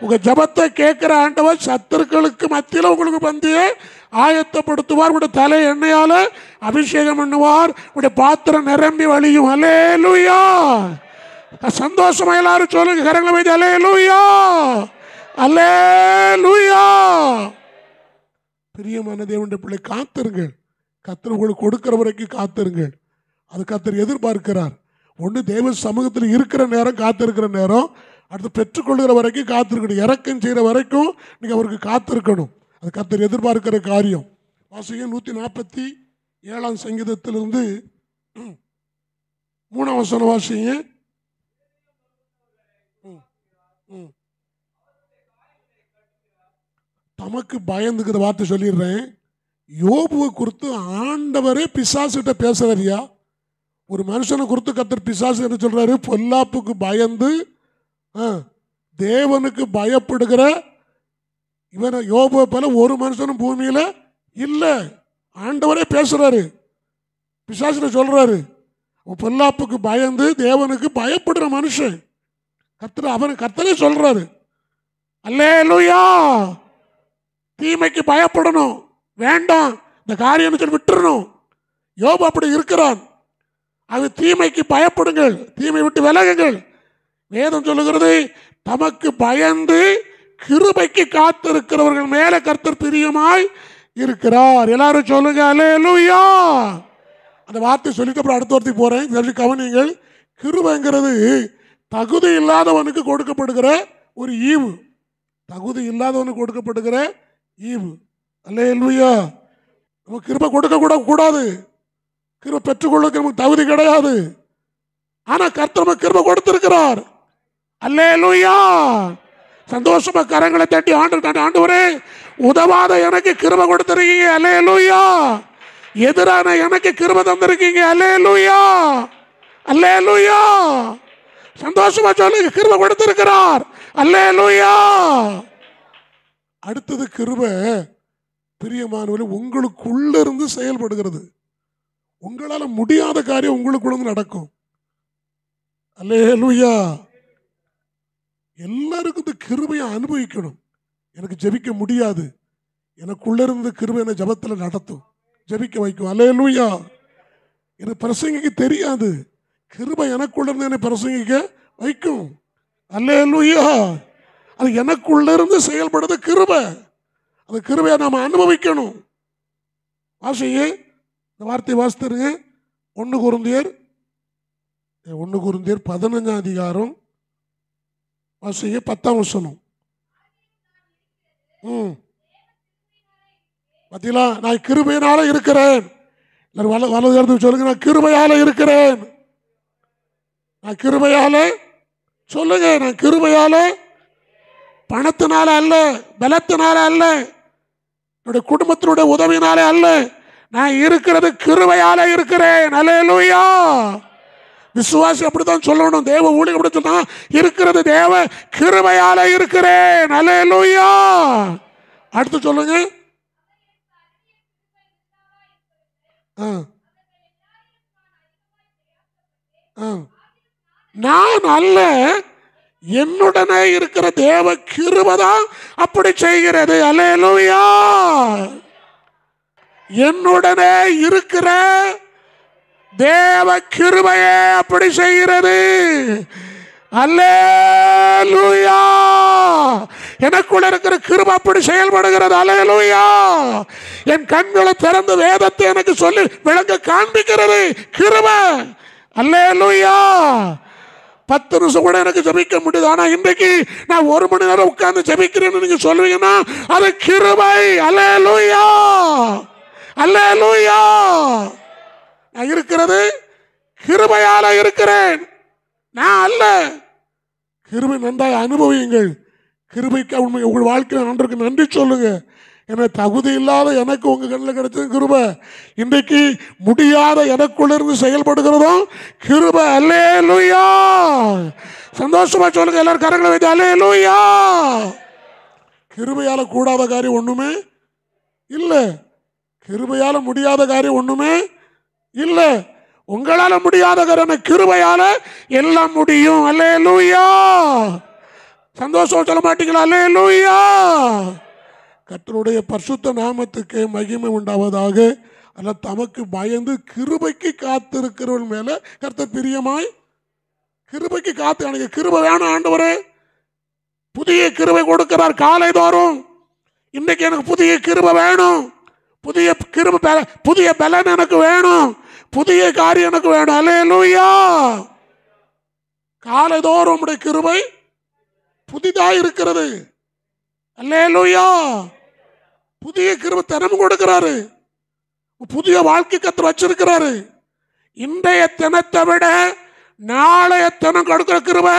உங்க ஜபத்தை கேட்கிற ஆண்டவர் சத்துருக்களுக்கு மத்தியில் உங்களுக்கு பந்தியை ஆயத்தப்படுத்துவார். உங்களுடைய தலை எண்ணெயால அபிஷேகம் பண்ணுவார். உங்களுடைய பாத்திரம் நிரம்பி வழியும். அல்லேலூயா. சந்தோஷமா எல்லாரும் சொல்லுங்க, கரங்களை வைத்து அல்லேலூயா, அல்லேலூயா. பிரியமான தேவனுடைய பிள்ளை, காத்திருங்கள். கர்த்தர் உங்களுக்கு கொடுக்கிற வரைக்கும் காத்திருங்கள். அது கர்த்தர் எதிர்பார்க்கிறார். ஒன்று, தேவ சமூகத்தில் இருக்கிற நேரம் காத்திருக்கிற நேரம். அடுத்து, பெற்றுக்கொள்கிற வரைக்கும் காத்திருக்கணும். இறக்கம் செய்கிற வரைக்கும் நீங்கள் அவருக்கு காத்திருக்கணும். அது கர்த்தர் எதிர்பார்க்கிற காரியம். வாசிங்க 147 சங்கீதத்திலிருந்து 3 வசனம் வாசிங்க. தமக்கு பயந்துக்கிற வார்த்தை சொல்லிடுறேன். யோபுவை குறித்து ஆண்டவரே பிசாசுகிட்ட பேசுறாரியா. ஒரு மனுஷனை குறித்து கர்த்தர் பிசாசு என்ன சொல்றாரு? பொல்லாப்புக்கு பயந்து தேவனுக்கு பயப்படுகிற இவனை யோபுவை போல ஒரு மனுஷனும் பூமியில இல்லை. ஆண்டவரே பேசுறாரு, பிசாசுல சொல்றாரு. பொல்லாப்புக்கு பயந்து தேவனுக்கு பயப்படுற மனுஷன் கர்த்தர், அவன் கர்த்தரே சொல்றாரு. அல்லேலூயா. தீமைக்கு பயப்படணும் வேண்டாம், இந்த காரியம் சொல்லி விட்டுறணும். யோபு அப்படி இருக்கிறான். அது தீமைக்கு பயப்படுங்கள், தீமை விட்டு விலகுங்கள். வேதம் சொல்லுகிறது, தமக்கு பயந்து கிருபைக்கு காத்திருக்கிறவர்கள் மேல கர்த்தர் பிரியமாய் இருக்கிறார். எல்லாரும் சொல்லுங்க, அல்லேலூயா. அந்த வார்த்தை சொல்லிட்டு அப்புறம் அடுத்த வார்த்தைக்கு போறேன். சொல்லி கவனிங்கள். கிருபைங்கிறது தகுதி இல்லாதவனுக்கு கொடுக்கப்படுகிற ஒரு ஈவு. தகுதி இல்லாதவனுக்கு கொடுக்கப்படுகிற ஈவு. அல்லேலூயா. நமக்கு கிருபை கொடுக்க கூடாது. கிருபை பெற்றுக்கொள்ளுக்கு நமக்கு தகுதி கிடையாது. ஆனா கர்த்தர் நமக்கு கிருபை கொடுத்திருக்கிறார். அல்லேலூயா. சந்தோஷமா கரங்களை தட்டி ஆண்டவரே, உதவாத எனக்கு கிருபை கொடுத்திருக்கீங்க. அல்லேலூயா. எதிரான எனக்கு கிருபை தந்திருக்கீங்க. அல்லேலூயா, அல்லேலூயா. சந்தோஷமா சொல்லுங்க, கிருபை கொடுத்திருக்கிறார். அல்லேலூயா. அடுத்தது, கிருபை பிரியமானவர்களே உங்களுக்குள்ள இருந்து செயல்படுகிறது. உங்களால முடியாத காரியம் உங்களுக்குள்ள நடக்கும். அல்லேலூயா. எல்லாருக்கும் இந்த கிருபையை அனுபவிக்கணும். எனக்கு ஜெபிக்க முடியாது, எனக்குள்ள இருந்து கிருபை என்ன ஜபத்தில் நடத்தும், ஜெபிக்க வைக்கும். அல்லேலூயா. எனக்கு பிரசங்கிக்க தெரியாது, கிருபை எனக்குள்ள இருந்து என்னை பிரசங்கிக்க வைக்கும். அல்லேலூயா. அது எனக்குள்ள இருந்து செயல்படுறது கிருபை. அந்த கிருபையை நாம் அனுபவிக்கணும். வாசிங்க, இந்த வார்த்தை வாசித்துருங்க. 1 கொரிந்தியர் 15ஆம் அதிகாரம் வாசிங்க 10ஆம் வசனம். பார்த்தீங்களா? நான் கிருபையினால இருக்கிறேன். வலது சொல்லுங்க, நான் கிருபையால இருக்கிறேன். நான் கிருபையால சொல்லுங்க, நான் கிருபையால, பணத்தினால அல்ல, பலத்தினால அல்ல, என்னுடைய குடும்பத்தினுடைய உதவினாலே அல்ல, நான் இருக்கிறது கிருபையால இருக்கிறேன். அல்லேலூயா. விசுவாசி அப்படித்தான் சொல்லணும். தேவ ஊழியர் அப்படி சொன்னா, இருக்கிறது தேவ கிருபையால இருக்கிறேன். அல்லேலூயா. அடுத்து சொல்லுங்க. நான் அல்ல, என்னுடனே இருக்கிற தேவ கிருபைதான் அப்படி செய்கிறது. அல்லேலூயா. என்னுடனே இருக்கிற தேவ கிருபையே அப்படி செய்கிறது. அல்லேலூயா. எனக்குள்ள இருக்கிற கிருபை அப்படி செயல்படுகிறது. அல்லேலூயா. என் கண்களை திறந்து வேதத்தை எனக்கு சொல்லி விளங்க காண்பிக்கிறது கிருபை. அல்லேலூயா. 10 நிமிஷம் கூட எனக்கு ஜெபிக்க முடியுது. ஆனா இன்றைக்கு நான் 1 மணி நேரம் உட்கார்ந்து ஜெபிக்கிறேன்னு நீங்க சொல்லுவீங்கன்னா அது கிருபை. அல்லேலூயா. அல்லேலூயா. நான் இருக்கிறது கிருபையால இருக்கிறேன், நான் அல்ல. கிருபை நன்றாய் அனுபவியுங்கள். கிருபைக்கு உங்கள் வாழ்க்கையில் ஆண்டவருக்கு நன்றி சொல்லுங்க. என தகுதி இல்லாத எனக்கு உங்க கண்ணில் கிடைச்சது கிருபை. இன்றைக்கு முடியாத எனக்குள்ளிருந்து செயல்படுகிறதும் கிருபை. அல்லேலூயா. சந்தோஷமா சொல்லுங்க எல்லாரும் கரங்களை வைத்து அல்லேலூயா. கிருபையால கூடாத காரியம் ஒண்ணுமே இல்லை. கிருபையால முடியாத காரியம் ஒண்ணுமே இல்லை. உங்களால முடியாத காரியம் கிருபையால எல்லாம் முடியும். அல்லேலூயா. சந்தோஷம் சொல்ல மாட்டீங்களா? அல்லேலூயா. கர்த்தருடைய பரிசுத்த நாமத்துக்கு மகிமை உண்டாவதாக. அல்ல, தமக்கு பயந்து கிருபைக்கு காத்திருக்கிறவன் மேல கர்த்தர் பிரியமாய், கிருபைக்கு காத்து, எனக்கு கிருபை வேணும் ஆண்டவரே, புதிய கிருபை கொடுக்கிறார் காலை தோறும். இன்றைக்கு எனக்கு புதிய கிருபை வேணும், புதிய கிருபை, புதிய பலன் எனக்கு வேணும், புதிய காரியம் எனக்கு வேணும். அல்லேலூயா. காலை தோறும் உம்முடைய கிருபை புதிதாக இருக்கிறது. அல்லேலூயா. புதிய கிருபை தினமும் கொடுக்கிறாரு. புதிய வாழ்க்கை கர்த்தர் வச்சிருக்கிறாரு. இன்றைய தினத்தை விட நாளைய தினம் கொடுக்கிற கிருபை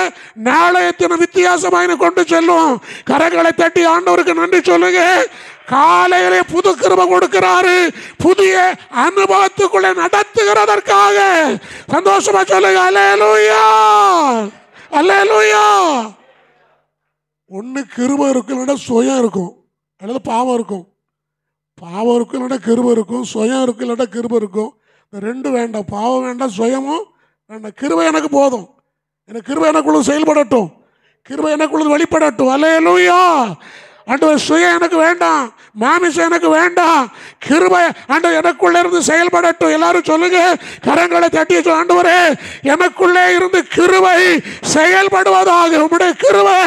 நாளைய தினம் வித்தியாசமாக கொண்டு செல்லும். கரங்களை தட்டி ஆண்டவருக்கு நன்றி சொல்லுங்க. காலையிலே புது கிருபை கொடுக்கிறாரு, புதிய அனுபவத்துக்குள்ள நடத்துகிறதற்காக. சந்தோஷமா சொல்லுங்க அல்லேலூயா. அல்லேலூயா. ஒன்று கிருபை இருக்கும், இல்லைன்னா சுயம் இருக்கும், அல்லது பாவம் இருக்கும். பாவம் இருக்கும், இல்லைன்னா கிருபை இருக்கும். சுயம் இருக்கும், இல்லைன்னா கிருபை இருக்கும். இந்த ரெண்டு வேண்டாம். பாவம் வேண்டாம், சுயமும் வேண்டாம். கிருபை எனக்கு போதும். எனக்கு கிருபை எனக்குள்ள செயல்படட்டும், கிருபை எனக்குள்ள வெளிப்படட்டும். அல்லேலூயா. ஆண்டவர் சுயம் எனக்கு வேண்டாம், மாமிசம் எனக்கு வேண்டாம், கிருபை ஆண்டவர் எனக்குள்ளே இருந்து செயல்படட்டும். எல்லாரும் சொல்லுங்க, கரங்களை தட்டி ஆண்டவரே எனக்குள்ளே இருந்து கிருபை செயல்படுவதாக, உம்முடைய கிருபை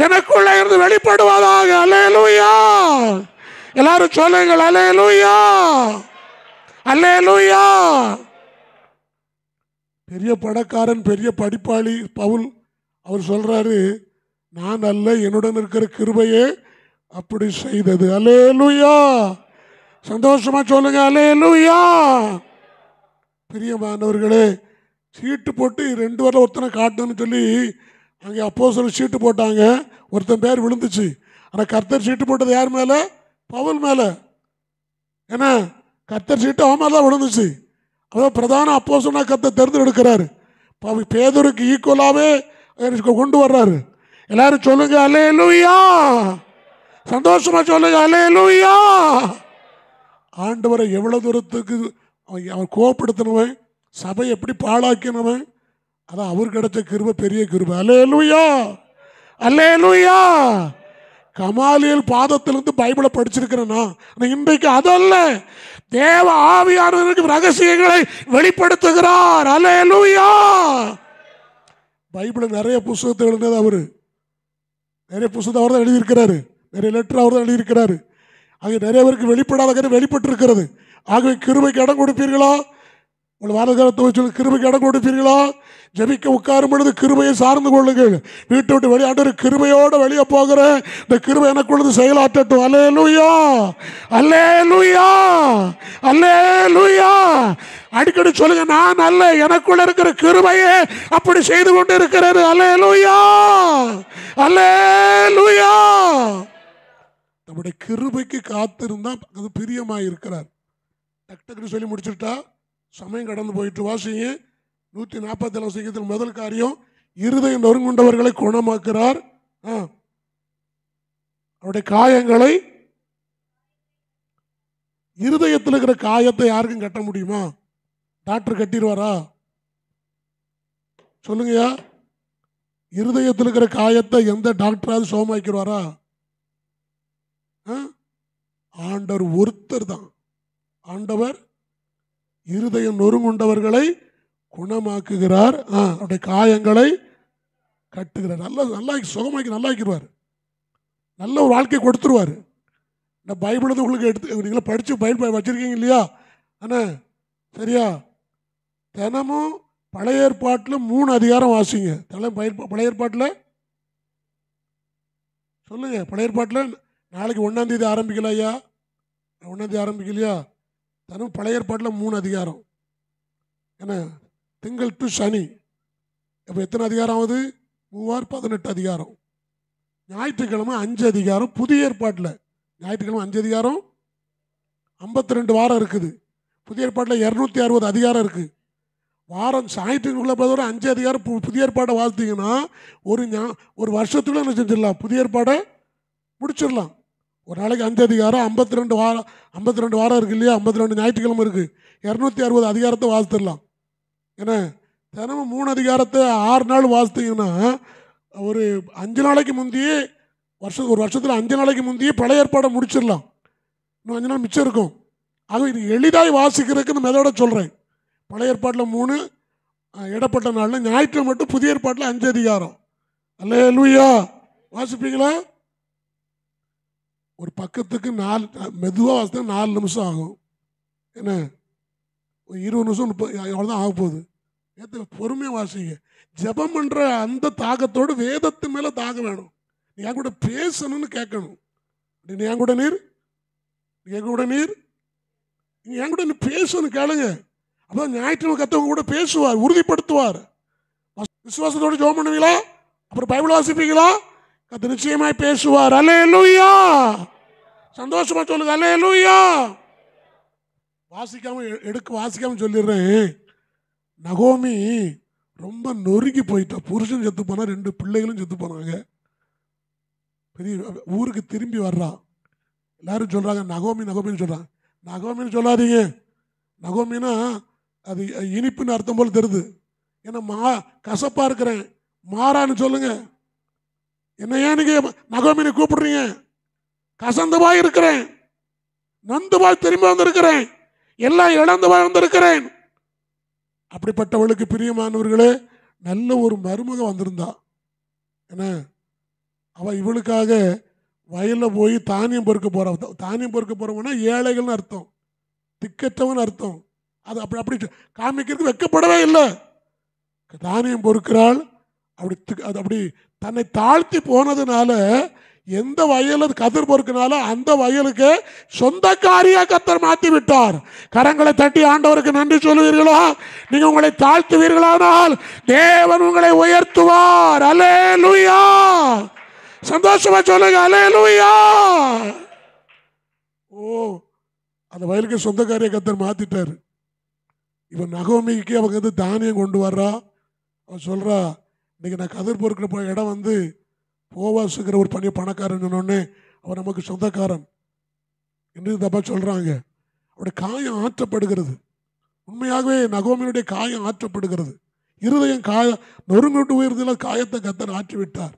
எனக்குள்ளே இருந்து வெளிப்படுவதாக. அல்லேலூயா. எல்லாரும் சொல்லுங்கள் அல்லேலூயா. அல்லேலூயா. பெரிய பணக்காரன், பெரிய படிப்பாளி பவுல், அவர் சொல்றாரு, நான் அல்ல என்னுடன் இருக்கிற கிருபையே அப்படி செய்தது. அல்லேலூயா. சந்தோஷமா சொல்லுங்க அல்லேலூயா. பிரியமானவர்களே, சீட்டு போட்டு 2 வரல ஒருத்தனை காட்டணும்னு சொல்லி அங்கே அப்போஸ்தலர் சீட்டு போட்டாங்க. ஒருத்தன் பேர் விழுந்துச்சு. ஆனால் கர்த்தர் சீட்டு போட்டது யார் மேலே? பவுல் மேலே. ஏன்னா கர்த்தர் சீட்டு அவன் மேலே தான் விழுந்துச்சு. அதான் பிரதான அப்போஸ்தலனா கர்த்தர் தேர்ந்தெடுக்கிறாரு. பேதுருக்கு ஈக்குவலாகவே கொண்டு வர்றாரு. எல்லாரும் சொல்லுங்க அல்லேலூயா. சந்தோஷமா சொல்லுங்க அல்லேலூயா. ஆண்டவரை எவ்வளவு தூரத்துக்கு அவன் கோபப்படுத்தினவன், சபை எப்படி பாழாக்கினவன், அதான் அவர் கிடைச்ச கிருபை பெரிய கிருபை. அல்லேலூயா. அல்லேலூயா. கமாலியல் பாதத்திலிருந்து பைபிளை படிச்சிருக்கிறேன்னா இன்றைக்கு அதல்ல, தேவ ஆவியானவருக்கு ரகசியங்களை வெளிப்படுத்துகிறார். அல்லேலூயா. பைபிளில் நிறைய புஸ்தகத்தை எழுதினது அவர். நிறைய புஸ்தகம் அவர் தான் எழுதியிருக்கிறாரு. நிறைய லெட்டர் அவர் தான் எழுதியிருக்கிறாரு. ஆகிய நிறைய பேருக்கு வெளிப்படாத காரியம் வெளிப்பட்டிருக்கிறது. ஆகவே கிருபைக்கு இடம் கொடுப்பீர்களா? உங்கள் வாரகாரத்தை சொல்லி கிருபைக்கு இடம் கொடுப்பீர்களா? ஜெபிக்க உட்காரும் பொழுது கிருபையை சார்ந்து கொள்ளுங்கள். வீட்டை விட்டு வெளியாண்டு கிருபையோடு வெளியே போகிறேன், இந்த கிருபை எனக்குள்ளது செயலாற்றட்டும். அல்லேலூயா, அல்லேலூயா, அல்லேலூயா. அடிக்கடி சொல்லுங்க, நான் அல்ல, எனக்குள்ள இருக்கிற கிருபையே அப்படி செய்து கொண்டு இருக்கிறது. அல்லேலூயா, அல்லேலூயா. நம்முடைய கிருபைக்கு காத்திருந்தா அது பிரியமாக இருக்கிறார். டக் டக்குன்னு சொல்லி முடிச்சுட்டா சமயம் கடந்து போயிட்டு வாசிங்க. 147 சங்கீதத்தில் முதல் காரியம், இருதயம் நொறுங்குண்டவர்களை குணமாக்குறார். அவருடைய காயங்களை, இருதயத்தில் இருக்கிற காயத்தை யாருக்கும் கட்ட முடியுமா? டாக்டர் கட்டிடுவாரா? சொல்லுங்கயா. இருதயத்தில் இருக்கிற காயத்தை எந்த டாக்டராவது சுகமாக்கிடுவாரா? ஆண்டவர் ஒருத்தர் தான். ஆண்டவர் இருதயம் நொறுங்குண்டவர்களை குணமாக்குகிறார், அவருடைய காயங்களை கட்டுகிறார். நல்லா சுகமாக்கி நல்லாக்கிடுவார். நல்ல ஒரு வாழ்க்கை கொடுத்துருவார். இந்த பைபிள் வந்து உங்களுக்கு எடுத்து நீங்களே படித்து பைபிள் வச்சுருக்கீங்க இல்லையா? ஆனால் சரியா, தினமும் பழைய ஏற்பாட்டில் 3 அதிகாரம் வாசிங்க. பழைய ஏற்பாட்டில் சொல்லுங்க. பழைய ஏற்பாட்டில் நாளைக்கு 1ஆம் தேதி ஆரம்பிக்கல ஐயா, 1ஆம் தேதி ஆரம்பிக்கலையா? தினமும் பழைய ஏற்பாட்டில் 3 அதிகாரம். ஏன்னா திங்கள் டு சனி இப்போ எத்தனை அதிகாரம் ஆகுது? 3 18 அதிகாரம். ஞாயிற்றுக்கிழமை 5 அதிகாரம். புதிய ஏற்பாட்டில் ஞாயிற்றுக்கிழமை 5 அதிகாரம், 52 வாரம் இருக்குது. புதிய ஏற்பாட்டில் 260 அதிகாரம் இருக்குது. வாரம் ஞாயிற்றுக்குள்ள பார்த்தவரை 5 அதிகாரம் புதிய ஏற்பாடை வாழ்த்தீங்கன்னா ஒரு வருஷத்துக்குள்ள என்ன செஞ்சிடலாம்? புதிய ஏற்பாடை முடிச்சிடலாம். ஒரு நாளைக்கு 5 அதிகாரம், 52 வாரம் இருக்குது இல்லையா? 52 ஞாயிற்றுக்கிழமை இருக்குது. 260 அதிகாரத்தை வாழ்த்துடலாம். ஏன்னா தினமும் 3 அதிகாரத்தை 6 நாள் வாசித்தீங்கன்னா ஒரு 5 நாளைக்கு முந்தையே ஒரு வருஷத்தில் 5 நாளைக்கு முந்தையே பழைய ஏற்பாடை முடிச்சிடலாம். இன்னும் 5 நாள் மிச்சம் இருக்கும். ஆக இது எளிதாய் வாசிக்கிறதுக்கு நம்ம எதோட சொல்கிறேன். பழைய ஏற்பாட்டில் 3, இடப்பட்ட நாளில் ஞாயிற்று மட்டும் புதிய ஏற்பாட்டில் 5 அதிகாரம். அல்லேலூயா. வாசிப்பீங்களா? ஒரு பக்கத்துக்கு 4 மெதுவாக வாசித்தா 4 நிமிஷம் ஆகும். என்ன 20 நிமிஷம் 30 அவ்வளோதான் ஆக போகுது. பொறுமையாக வாசிங்க. ஜெபம் பண்ணுற அந்த தாகத்தோடு வேதத்தின் மேலே தாகம் வேணும். நீ என் கூட பேசணும்னு கேட்கணும். நீ என் கூட நீர் பேசணும், கேளுங்க. அப்போ ஞாயிற்றுக்கிழமை கத்தவங்க கூட பேசுவார், உறுதிப்படுத்துவார். விசுவாசத்தோடு ஜெபம் பண்ணுவீங்களா? அப்புறம் பைபிள் வாசிப்பீங்களா? கத்த நிச்சயமாய் பேசுவார். அல்லேலூயா. சந்தோஷமா சொல்லுங்க அல்லேலூயா. வாசிக்காம சொல்லிடுறேன். நகோமி ரொம்ப நொறுங்கி போயிட்டா. புருஷன் செத்து போனா, 2 பிள்ளைகளும் செத்து போனாங்க. பெரிய ஊருக்கு திரும்பி வர்றா. எல்லாரும் சொல்றாங்க நகோமின்னு சொல்றாங்க. நகோமின்னு சொல்லாதீங்க. நகோமின்னா அது இனிப்புன்னு அர்த்தம் போல தெரியுது. ஏன்னா கசப்பா இருக்கிறேன், மாறான்னு சொல்லுங்க. என்ன ஏன் நீங்க நகோமின்னு கூப்பிடுறீங்க? கசந்தபாய் இருக்கிறேன், நொந்துபாய் திரும்பி வந்திருக்கிறேன், எல்லாம் இழந்தபாய் வந்திருக்கிறேன். அப்படிப்பட்டவளுக்கு பிரியமானவர்களே, நல்ல ஒரு மருமக வந்திருந்தா. என்ன அவள் இவளுக்காக வயலில் போய் தானியம் பொறுக்க போகிறா. தானியம் பொறுக்க போகிறவங்கன்னா ஏழைகள்னு அர்த்தம், திக்கற்றவன் அர்த்தம். அது அப்படி காமிக்கிறதுக்கு வெக்கப்படவே இல்லை. தானியம் பொறுக்கிறாள். அப்படி தன்னை தாழ்த்தி போனதுனால எந்த வயலு கதிர் பொறுக்கினால அந்த வயலுக்கு சொந்தக்காரியா கத்தர் மாற்றி விட்டார். கரங்களை தட்டி ஆண்டவருக்கு நன்றி சொல்லுவீர்களா? நீங்க உங்களை தாழ்த்துவீர்களானால் தேவன் உங்களை உயர்த்துவார். அல்லேலூயா. சந்தோஷமா சொல்லுங்க அல்லேலூயா. அந்த வயலுக்கு சொந்தக்காரியா கத்தர் மாத்திட்டாரு. இவன் நகோமிக்கு அவங்க தானியம் கொண்டு வர்றா. அவன் சொல்றா, இன்னைக்கு நான் கதிர் பொறுக்கிற இடம் வந்து போவாசுங்கிற ஒரு பணக்காரன் சொன்னோடனே அவன் நமக்கு சொந்தக்காரன் என்று தப்பா சொல்றாங்க. அவருடைய காயம் ஆற்றப்படுகிறது. உண்மையாகவே நகோமியுடைய காயம் ஆற்றப்படுகிறது. இருதயம் நொறுங்கிட்டு உயர்ந்ததில் காயத்தை கத்தர் ஆற்றி விட்டார்.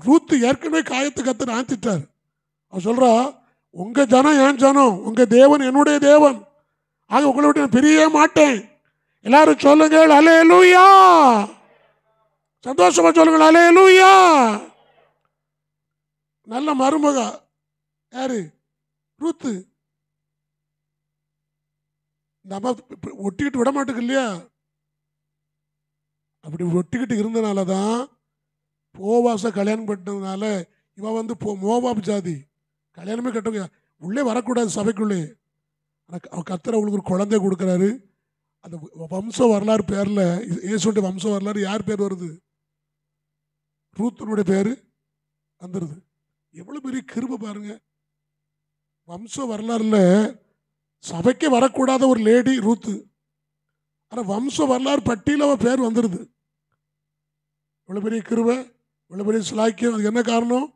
ரூத்து ஏற்கனவே காயத்தை கத்தர் ஆற்றிட்டார். அவன் சொல்றா, உங்க ஜனம் என் ஜனம், உங்க தேவன் என்னுடைய தேவன், ஆக உங்களை விட்டு நான் பிரியவே மாட்டேன். எல்லாரும் சொல்லுங்கள் அல்லேலூயா. சந்தோஷமா சொல்லுங்கள் அல்லேலூயா. நல்ல மருமக யாரு? ரூத்து. இந்த அம்மா ஒட்டிக்கிட்டு விட மாட்டுக்கு இல்லையா? அப்படி ஒட்டிக்கிட்டு இருந்தனால தான் போவாச கல்யாணம் பண்ணதுனால இவன் வந்து மோவாப் ஜாதி கல்யாணமே கட்ட உள்ளே வரக்கூடாது சபைக்குள்ளே. ஆனால் கர்த்தர் அவங்களுக்கு ஒரு குழந்தை கொடுக்குறாரு. அந்த வம்ச வரலாறு பேரில் இயேசுடைய வம்ச வரலாறு யார் பேர் வருது? ரூத்தினுடைய பேர் வந்துடுது. எவ்வளோ பெரிய கிருபை பாருங்க. வம்ச வரலாறுல சபைக்கு வரக்கூடாத ஒரு லேடி ரூத்து, ஆனால் வம்ச வரலாறு பட்டியல அவன் பேர் வந்துடுது. இவ்வளோ பெரிய கிருபை, இவ்வளோ பெரிய சிலாக்கியம். அதுக்கு என்ன காரணம்?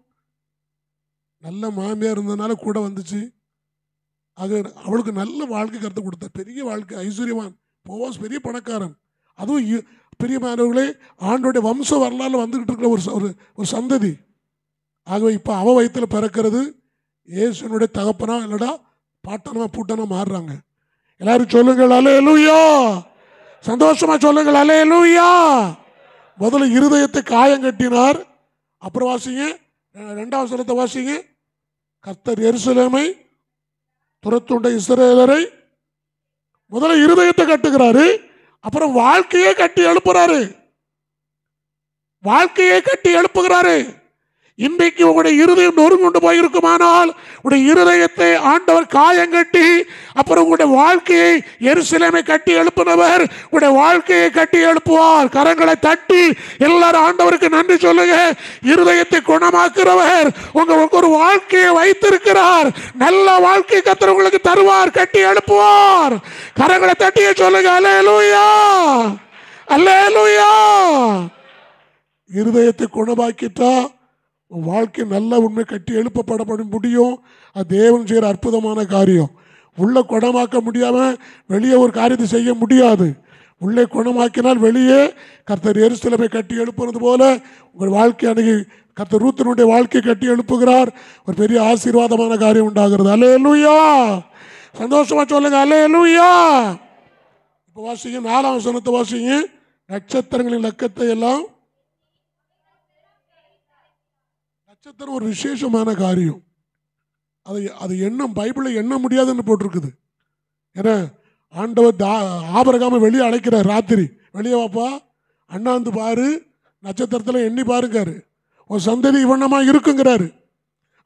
நல்ல மாமியார் இருந்ததுனால கூட வந்துச்சு. அது அவளுக்கு நல்ல வாழ்க்கை கருத்து கொடுத்தா, பெரிய வாழ்க்கை, ஐஸ்வர்யவான். போவாஸ் பெரிய பணக்காரன். அதுவும் பெரிய மாணவர்களே ஆண்டோடைய வம்ச வரலாறுல வந்துகிட்டு இருக்கிற ஒரு சந்ததி. ஆகவே இப்போ அவ வயிற்றில் பிறக்கிறது இயேசுனுடைய தகப்பனா இல்லடா பாட்டனா பூட்டனா மாறுறாங்க. எல்லாரும் சொல்லுங்கள் அல்லேலூயா. சந்தோஷமா சொல்லுங்கள் அல்லேலூயா. முதல்ல இருதயத்தை காயம் கட்டினார். அப்புறம் வாசிங்க 2வது வசனத்தை வாசிங்க. கர்த்தர் எருசலேமை துரத்துண்ட இஸ்ரவேலரை முதல்ல இருதயத்தை கட்டுகிறாரு, அப்புறம் வாழ்க்கையை கட்டி எழுப்புறாரு. வாழ்க்கையை கட்டி எழுப்புகிறாரு. இன்றைக்கு உங்களுடைய இருதயம் நொறுங்கொண்டு போயிருக்குமானால் உங்களுடைய இருதயத்தை ஆண்டவர் காயங்கட்டி அப்புறம் உங்களுடைய வாழ்க்கையை எருசலேமை கட்டி எழுப்பினவர் உங்களுடைய வாழ்க்கையை கட்டி எழுப்புவார். கரங்களை தட்டி எல்லாரும் ஆண்டவருக்கு நன்றி சொல்லுங்க. இருதயத்தை குணமாக்குறவர் உங்களுக்கு ஒரு வாழ்க்கையை வைத்திருக்கிறார். நல்ல வாழ்க்கை கர்த்தர் உங்களுக்கு தருவார், கட்டி எழுப்புவார். கரங்களை தட்டியே சொல்லுங்க அல்லேலூயா, அல்லேலூயா. இருதயத்தை குணமாக்கிட்டா வாழ்க்கை நல்ல உண்மை கட்டி எழுப்பப்பட முடியும். அது தேவன் செய்கிற அற்புதமான காரியம். உள்ளே குணமாக்க முடியாமல் வெளியே ஒரு காரியத்தை செய்ய முடியாது. உள்ளே குணமாக்கினால் வெளியே கர்த்தர் எருசலேமை கட்டி எழுப்புறது போல உங்கள் வாழ்க்கை அன்னைக்கு கர்த்தர் ரூத்தினுடைய வாழ்க்கை கட்டி எழுப்புகிறார். ஒரு பெரிய ஆசீர்வாதமான காரியம் உண்டாகிறது. அல்லேலூயா. சந்தோஷமா சொல்லுங்க அல்லேலூயா. இப்போ வாசிங்க 4ஆம் வசனத்தை வாசிங்க. நட்சத்திரங்களின் லக்கத்தை எல்லாம். நட்சத்திரம் ஒரு விசேஷமான காரியம். அது எண்ணம் பைபிளில் எண்ண முடியாதுன்னு போட்டிருக்குது. ஏன்னா ஆண்டவர் ஆபிரகாமை வெளியே அழைக்கிறார். ராத்திரி வெளியே வாப்பா, அண்ணாந்து பாரு, நட்சத்திரத்தில் எண்ணி பாருங்காரு. ஒரு சந்ததி இவண்ணமாக இருக்குங்கிறாரு.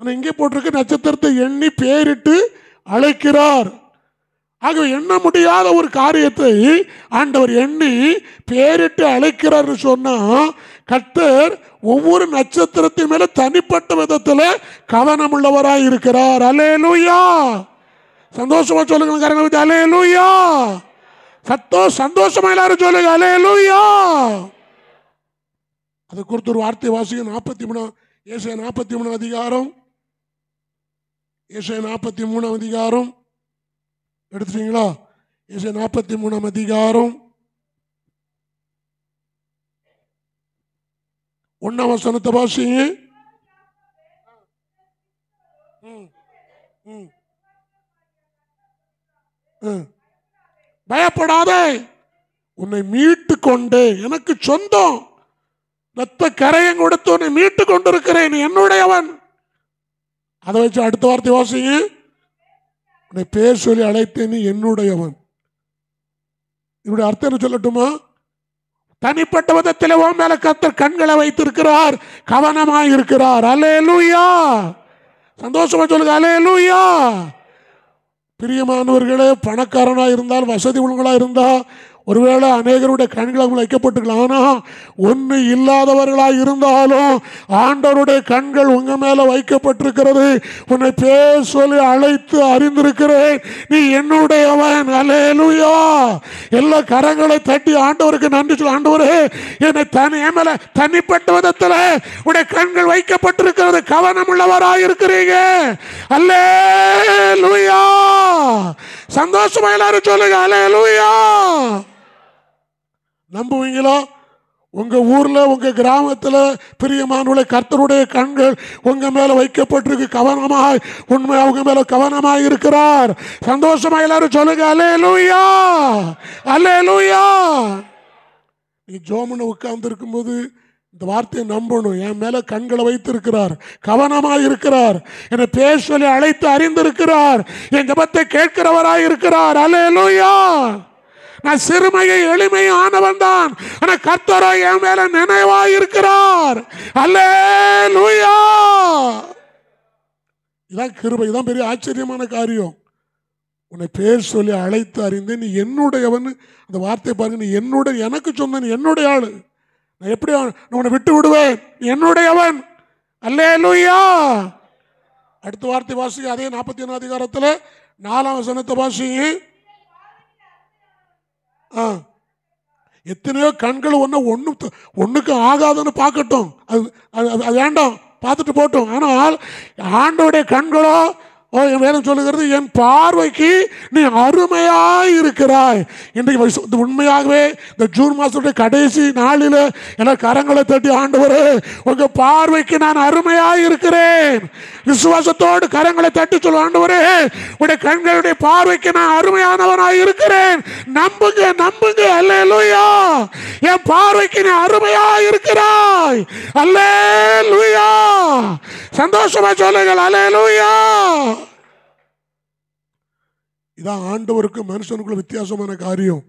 ஆனால் இங்கே போட்டிருக்கு நட்சத்திரத்தை எண்ணி பேரிட்டு அழைக்கிறார். ஆக எண்ண முடியாத ஒரு காரியத்தை ஆண்டவர் எண்ணி பேரிட்டு அழைக்கிறார்னு சொன்னா கர்த்தர் ஒவ்வொரு நட்சத்திரத்தின் மேல தனிப்பட்ட விதத்தில் கவனம் உள்ளவராய் இருக்கிறார். அல்லேலூயா. சந்தோஷமா சொல்லுங்க அல்லேலூயா. சந்தோஷமா எல்லாரும் சொல்லுங்க அல்லேலூயா. அது குறித்து ஒரு வார்த்தை வாசிங்க. 43 ஏசாயா 43 அதிகாரம். ஏசாயா 43 அதிகாரம் எடுத்துட்டீங்களா? ஏசாயா 43 அதிகாரம் 1ஆம் வசனத்தை வாசிங்க. பயப்படாதே, உன்னை மீட்டு கொண்டே, எனக்கு சொந்தம், ரத்த கரையம் கொடுத்து உன்னை மீட்டு கொண்டிருக்கிறேன், என்னுடையவன். அதை வச்சு அடுத்த வார்த்தை வாசிங்க. உன்னை பேர் சொல்லி அழைத்தேன், நீ என்னுடையவன். இதனுடைய அர்த்தம் என்ன சொல்லட்டுமா? தனிப்பட்ட விதத்தில் உன் மேல கர்த்தர் கண்களை வைத்திருக்கிறார், கவனமாய் இருக்கிறார். அல்லேலூயா. சந்தோஷமா சொல்லுங்க அல்லேலூயா. பிரியமானவர்களே, பணக்காரனா இருந்தால், வசதி உள்ளவங்களா இருந்தா ஒருவேளை அநேகருடைய கண்கள் வைக்கப்பட்டுக்கலாம். ஆனால் ஒன்று இல்லாதவர்களாக இருந்தாலும் ஆண்டவருடைய கண்கள் உங்க மேல வைக்கப்பட்டிருக்கிறது. உன்னை பேர் சொல்லி அழைத்து அறிந்திருக்கிறேன், நீ என்னுடையவன். அல்லேலூயா. எல்லா கரங்களை தட்டி ஆண்டவருக்கு நன்றி சொல்லு. ஆண்டவரே, என்னை என் மேல தனிப்பட்ட விதத்தில் உடைய கண்கள் வைக்கப்பட்டிருக்கிறது, கவனம் உள்ளவராக இருக்கிறீங்க. அல்லேலூயா. சந்தோஷமா எல்லாரும் சொல்லுங்க அல்லேலூயா. நம்புவீங்களா? உங்க ஊர்ல உங்க கிராமத்தில் பிரியமானவர்களே, கர்த்தருடைய கண்கள் உங்க மேல வைக்கப்பட்டிருக்கு, கவனமாய் உண்மை அவங்க மேல கவனமாய் இருக்கிறார். சந்தோஷமா எல்லாரும் சொல்லுங்க அல்லேலூயா, அல்லேலூயா. நீ ஜோமனை உட்கார்ந்து இருக்கும்போது இந்த வார்த்தையை நம்பணும். என் மேல கண்களை வைத்திருக்கிறார், கவனமாய் இருக்கிறார், என்னை பேச சொல்லி அழைத்து அறிந்திருக்கிறார், என் ஜெபத்தை கேட்கிறவராய் இருக்கிறார். அல்லேலூயா. நான் சிறுமையை எளிமையும் ஆனவன் தான், ஆனா கர்த்தரோ என் மேல நினைவாய் இருக்கிறார். அல்லேலூயா. இதான் கிருபை. இதான் பெரிய ஆச்சரியமான காரியம். உன்னை பேர் சொல்லி அழைத்து அறிந்து நீ என்னுடையவன். அந்த வார்த்தை பாருங்க, நீ என்னுடைய, எனக்கு சொன்ன நீ என்னுடைய ஆளு, நான் எப்படி உன்னை விட்டு விடுவேன், என்னுடையவன். அல்லேலூயா. அடுத்த வார்த்தை வாசிங்க, அதே 41 அதிகாரத்தில் 4ஆம் வசனத்தை வாசிங்க. எத்தனையோ கண்கள் ஒன்றுக்கு ஆகாதுன்னு பார்க்கட்டும், அது வேண்டாம், பார்த்துட்டு போட்டோம். ஆனால் ஆண்டவருடைய கண்களோ வேதம் சொல்லுகிறது, என் பார்வைக்கு நீ அருமையாய் இருக்கிறாய். இன்றைக்கு உண்மையாகவே இந்த ஜூன் மாதத்துடைய கடைசி நாளில் எல்லாம் கரங்களை தட்டி, ஆண்டவரே உங்க பார்வைக்கு நான் அருமையாய் இருக்கிறேன். விசுவாசத்தோடு கரங்களை தட்டி சொல்ல, ஆண்டவரே உடைய கண்களுடைய பார்வைக்கு நான் அருமையானவனாய் இருக்கிறேன். நம்புங்க, நம்புங்க. அல்லேலூயா. என் பார்வைக்கு நீ அருமையாய் இருக்கிறாய். அல்லேலூயா. சந்தோஷமா சொல்லுங்கள். அல்லேலூயா. இதான் ஆண்டவருக்கு மனுஷனுக்குள்ள வித்தியாசமான காரியம்.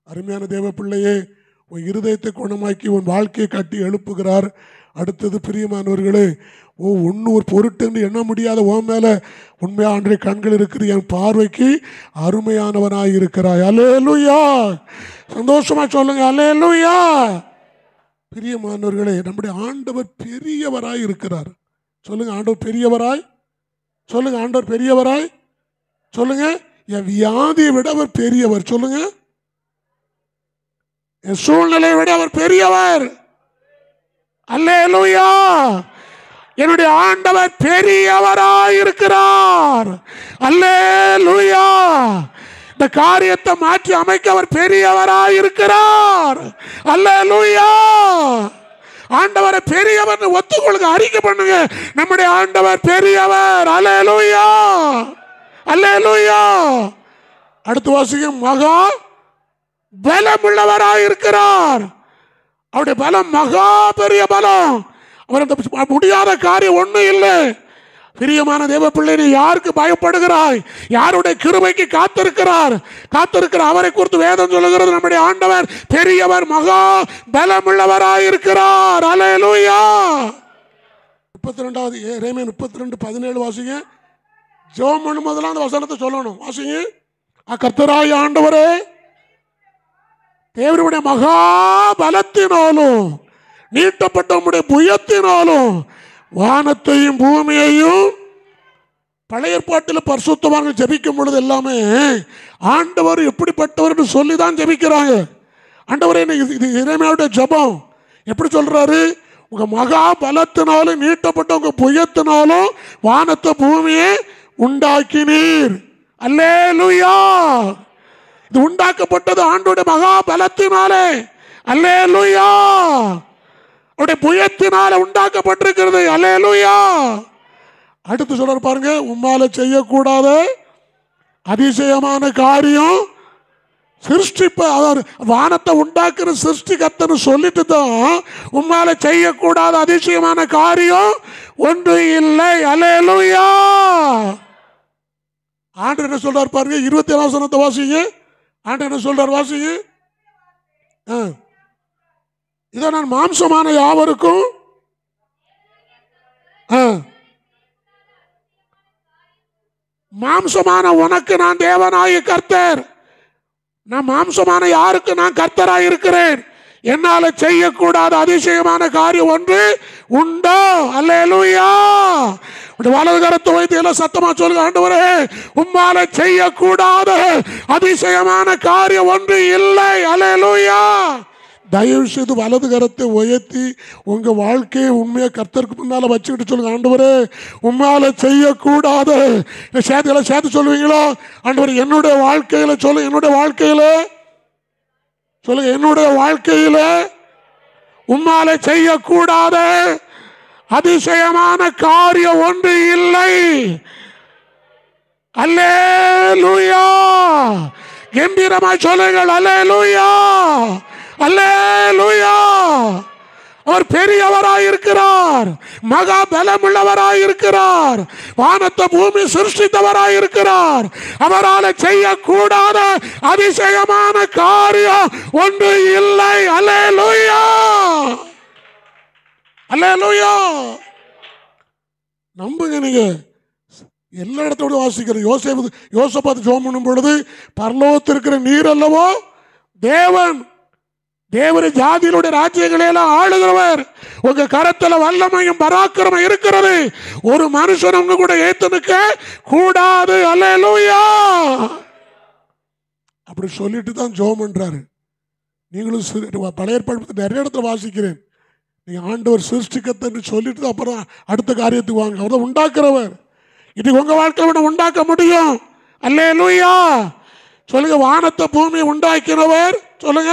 அருமையான தேவ பிள்ளையே, உன் இருதயத்தை குணமாக்கி உன் வாழ்க்கையை கட்டி எழுப்புகிறார். அடுத்தது பிரியமானவர்களே, ஒன்று ஒரு பொருட்டு எண்ண முடியாத உன் மேல உண்மையா அன்றைய கண்கள் இருக்குது. என் பார்வைக்கு அருமையானவனாய் இருக்கிறாய். அல்லேலூயா. சந்தோஷமா சொல்லுங்க. அல்லேலூயா. பிரியமானவர்களே, நம்முடைய ஆண்டவர் பெரியவராய் இருக்கிறார். சொல்லுங்க, ஆண்டவர் பெரியவராய். சொல்லுங்க, ஆண்டவர் பெரியவராய். சொல்லுங்க, என் வியாதியை விட அவர் பெரியவர். சொல்லுங்க, என் சூழ்நிலையை விட அவர் பெரியவர். அல்லேலூயா. என்னுடைய ஆண்டவர் பெரியவராய் இருக்கிறார். அல்லேலூயா. இந்த காரியத்தை மாற்றி அமைக்க அவர் பெரியவராய் இருக்கிறார். அல்லேலூயா. ஆண்டவரை பெரியவர் ஒத்துக்கொள்ளுங்க, அறிக்கை பண்ணுங்க, நம்முடைய ஆண்டவர் பெரியவர். அல்லேலூயா. அல்லேலூயா. அடுத்த வாசிக்கும், மகா பலம் உள்ளவராய் இருக்கிறார். அவருடைய பலம் மகா பெரிய பலம். அவர் முடியாத காரியம் ஒன்றும் இல்லை. பிரியமான தேவ பிள்ளை, நீ யாருக்கு பயப்படுகிறாய்? யாருடைய கிருபைக்கு காத்திருக்கிறார்? அவரை குறித்து வேதம் சொல்லுகிறது, நம்முடைய ஆண்டவர் பெரியவர், மகா பலம் உள்ளவராய் இருக்கிறார். அல்லேலூயா. 32வது எரேமியா 32:17 வாசிங்க. ஜெபம் பண்ணும் போதெல்லாம் அந்த வசனத்தை சொல்லணும். வாசிங்க. கர்த்தராகிய ஆண்டவரே, தேவனுடைய மகா பலத்தினாலும் நீட்டப்பட்ட உம்முடைய புயத்தினாலும் வானத்தையும் பூமியையும். பழைய ஏற்பாட்டில் பரிசுத்தவான்கள் ஜெபிக்கும் பொழுது எல்லாமே ஆண்டவர் எப்படிப்பட்டவர் என்று சொல்லி தான் ஜெபிக்கிறாங்க. ஆண்டவரே, இது எரேமியாவுடைய ஜெபம். எப்படி சொல்றாரு? உங்க மகா பலத்தினாலும் நீட்டப்பட்ட உங்க புயத்தினாலும் வானத்தை பூமியை உண்டாக்கினீர். அல்லேலூயா. இது உண்டாக்கப்பட்டது ஆண்டோட மகா பலத்தினாலே. அல்லேலூயா. அவருடைய புயத்தினால உண்டாக்கப்பட்டிருக்கிறது. அல்லேலூயா. அடுத்து சொல்ற பாருங்க, உம்மால செய்யக்கூடாத அதிசயமான காரியம் சிருஷ்டிப்ப, அதாவது வானத்தை உண்டாக்குற சிருஷ்டிகர்த்தன்னு சொல்லிட்டு தான் உம்மால செய்யக்கூடாத அதிசயமான காரியம் ஒன்று இல்லை. அல்லேலூயா. ஆண்டவர் என்ன சொல்றார் பாருங்க, 27 வசனத்தை வாசிங்க. ஆண்டவர் என்ன சொல்றார் வாசிங்க. இதை நான் மாம்சமான யாவருக்கும் மாம்சமான உனக்கு நான் தேவனாய கர்த்தர். நான் மாம்சமான யாருக்கு நான் கர்த்தராய் இருக்கிறேன். என்னால செய்யக்கூடாத அதிசயமான காரியம் ஒன்று உண்டோ? அல்லேலூயா. வலது கரத்தை வைத்து எல்லாம் சத்தமா சொல்லுங்க, ஆண்டவரே உம்மால செய்யக்கூடாத அதிசயமான காரியம் ஒன்று இல்லை. அல்லேலூயா. தயவு செய்து வலது கரத்தை உயர்த்தி உங்க வாழ்க்கையை உண்மையா கர்த்தருக்கு முன்னால வச்சுக்கிட்டு சொல்லுங்க, ஆண்டவரே உம்மால செய்யக்கூடாத. சேர்த்து சொல்லுவீங்களா? ஆண்டவர் என்னுடைய வாழ்க்கையில சொல்லுங்க, என்னுடைய வாழ்க்கையில சொல்லுங்க, என்னுடைய வாழ்க்கையில உம்மால செய்யக்கூடாத அதிசயமான காரியம் ஒன்று இல்லை. அல்லேலூயா. கம்பீரமாய் சொல்லுங்கள். அல்லேலூயா. அல்லேலூயா. அவர் பெரியவராயிருக்கிறார், மகா பலமுள்ளவராயிருக்கிறார், வானத்தை பூமி சிருஷ்டித்தவராயிருக்கிறார். அவரால் செய்யக்கூடாத அதிசயமான காரியம் ஒன்று இல்லை. அல்லேலூயா, அல்லேலூயா. நம்புங்க. நீங்க எல்லா இடத்தோட வாசிக்கிறது. யோசேப்பு ஜெபம் பண்ணும் பொழுது பரலோகத்தில் இருக்கிற நீர் அல்லவோ தேவன், தேவர ஜாதிகளுடைய ராஜ்யங்களை எல்லாம் ஆளுகிறவர், உங்க கரத்துல வல்லமையும் பராக்கிரமம் இருக்கிறது, ஒரு மனுஷன் உங்க கூட ஏத்துனுக்க கூடாது. அல்லேலூயா. அப்படி சொல்லிட்டு தான் ஜெபம் பண்றாரு. நீங்களும் பழைய ஏற்பாடு நிறைய இடத்துல வாசிக்கிறேன். நீங்க ஆண்டவர் சிருஷ்டிக்கத்தன்னு சொல்லிட்டு தான் அப்புறம் அடுத்த காரியத்துக்கு வாங்க. அவரை உண்டாக்குறவர். இது உங்க வாழ்க்கையில உண்டாக்க முடியும். அல்லேலூயா. சொல்லுங்க, வானத்தை பூமியை உண்டாக்கினவர். சொல்லுங்க,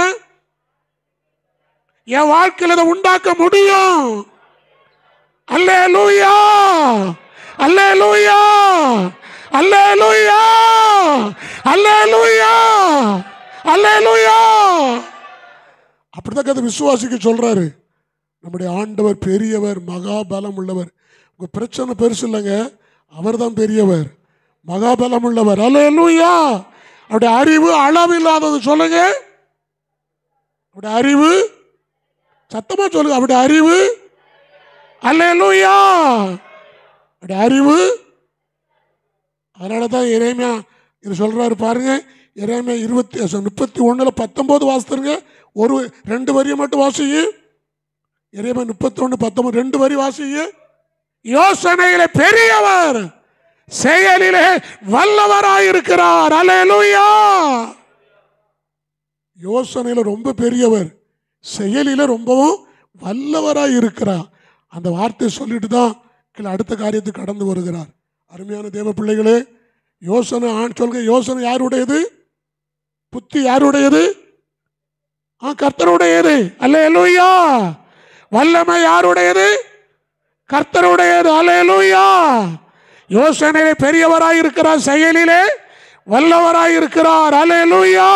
என் வாழ்க்கையில் இதை உண்டாக்க முடியும். அல்லேலூயா, அல்லேலூயா, அல்லேலூயா, அல்லேலூயா, அல்லேலூயா. அப்படிதான் கதை விசுவாசிக்க சொல்றாரு. நம்முடைய ஆண்டவர் பெரியவர், மகாபலம் உள்ளவர். உங்க பிரச்சனை பெருசு இல்லைங்க, அவர் தான் பெரியவர், மகாபலம் உள்ளவர். அல்லேலூயா. அவருடைய அறிவு அளவில்லாதது. சொல்லுங்க, அவருடைய அறிவு, சத்தமா சொல்லுங்க, அவருடைய அறிவு. அல்லேலூயா, அவருடைய அறிவு. அதனாலதான் எரேமியா இது சொல்றாரு பாருங்க. எரேமியா 31:19 வாசித்துருங்க. ஒரு 2 வரியை மட்டும் வாசிங்க. எரேமியா 31:19 2 வரி வாசிங்க. யோசனையிலே பெரியவர், செயலிலே வல்லவராயிருக்கிறார். அல்லேலூயா. யோசனையில ரொம்ப பெரியவர், செயலில ரொம்பவும் வல்லவராயிருக்கிறார். அந்த வார்த்தை சொல்லிட்டு தான் அடுத்த காரியத்துக்கு கடந்து வருகிறார். அருமையான தேவ பிள்ளைகளே, யோசனை சொல்லுங்க, யோசனை யாருடையது? புத்தி யாருடையது? கர்த்தருடையது. அல்லேலூயா. வல்லமை யாருடையது? கர்த்தருடையது. அல்லேலூயா. யோசனையிலே பெரியவராயிருக்கிறார், செயலிலே வல்லவராயிருக்கிறார். அல்லேலூயா.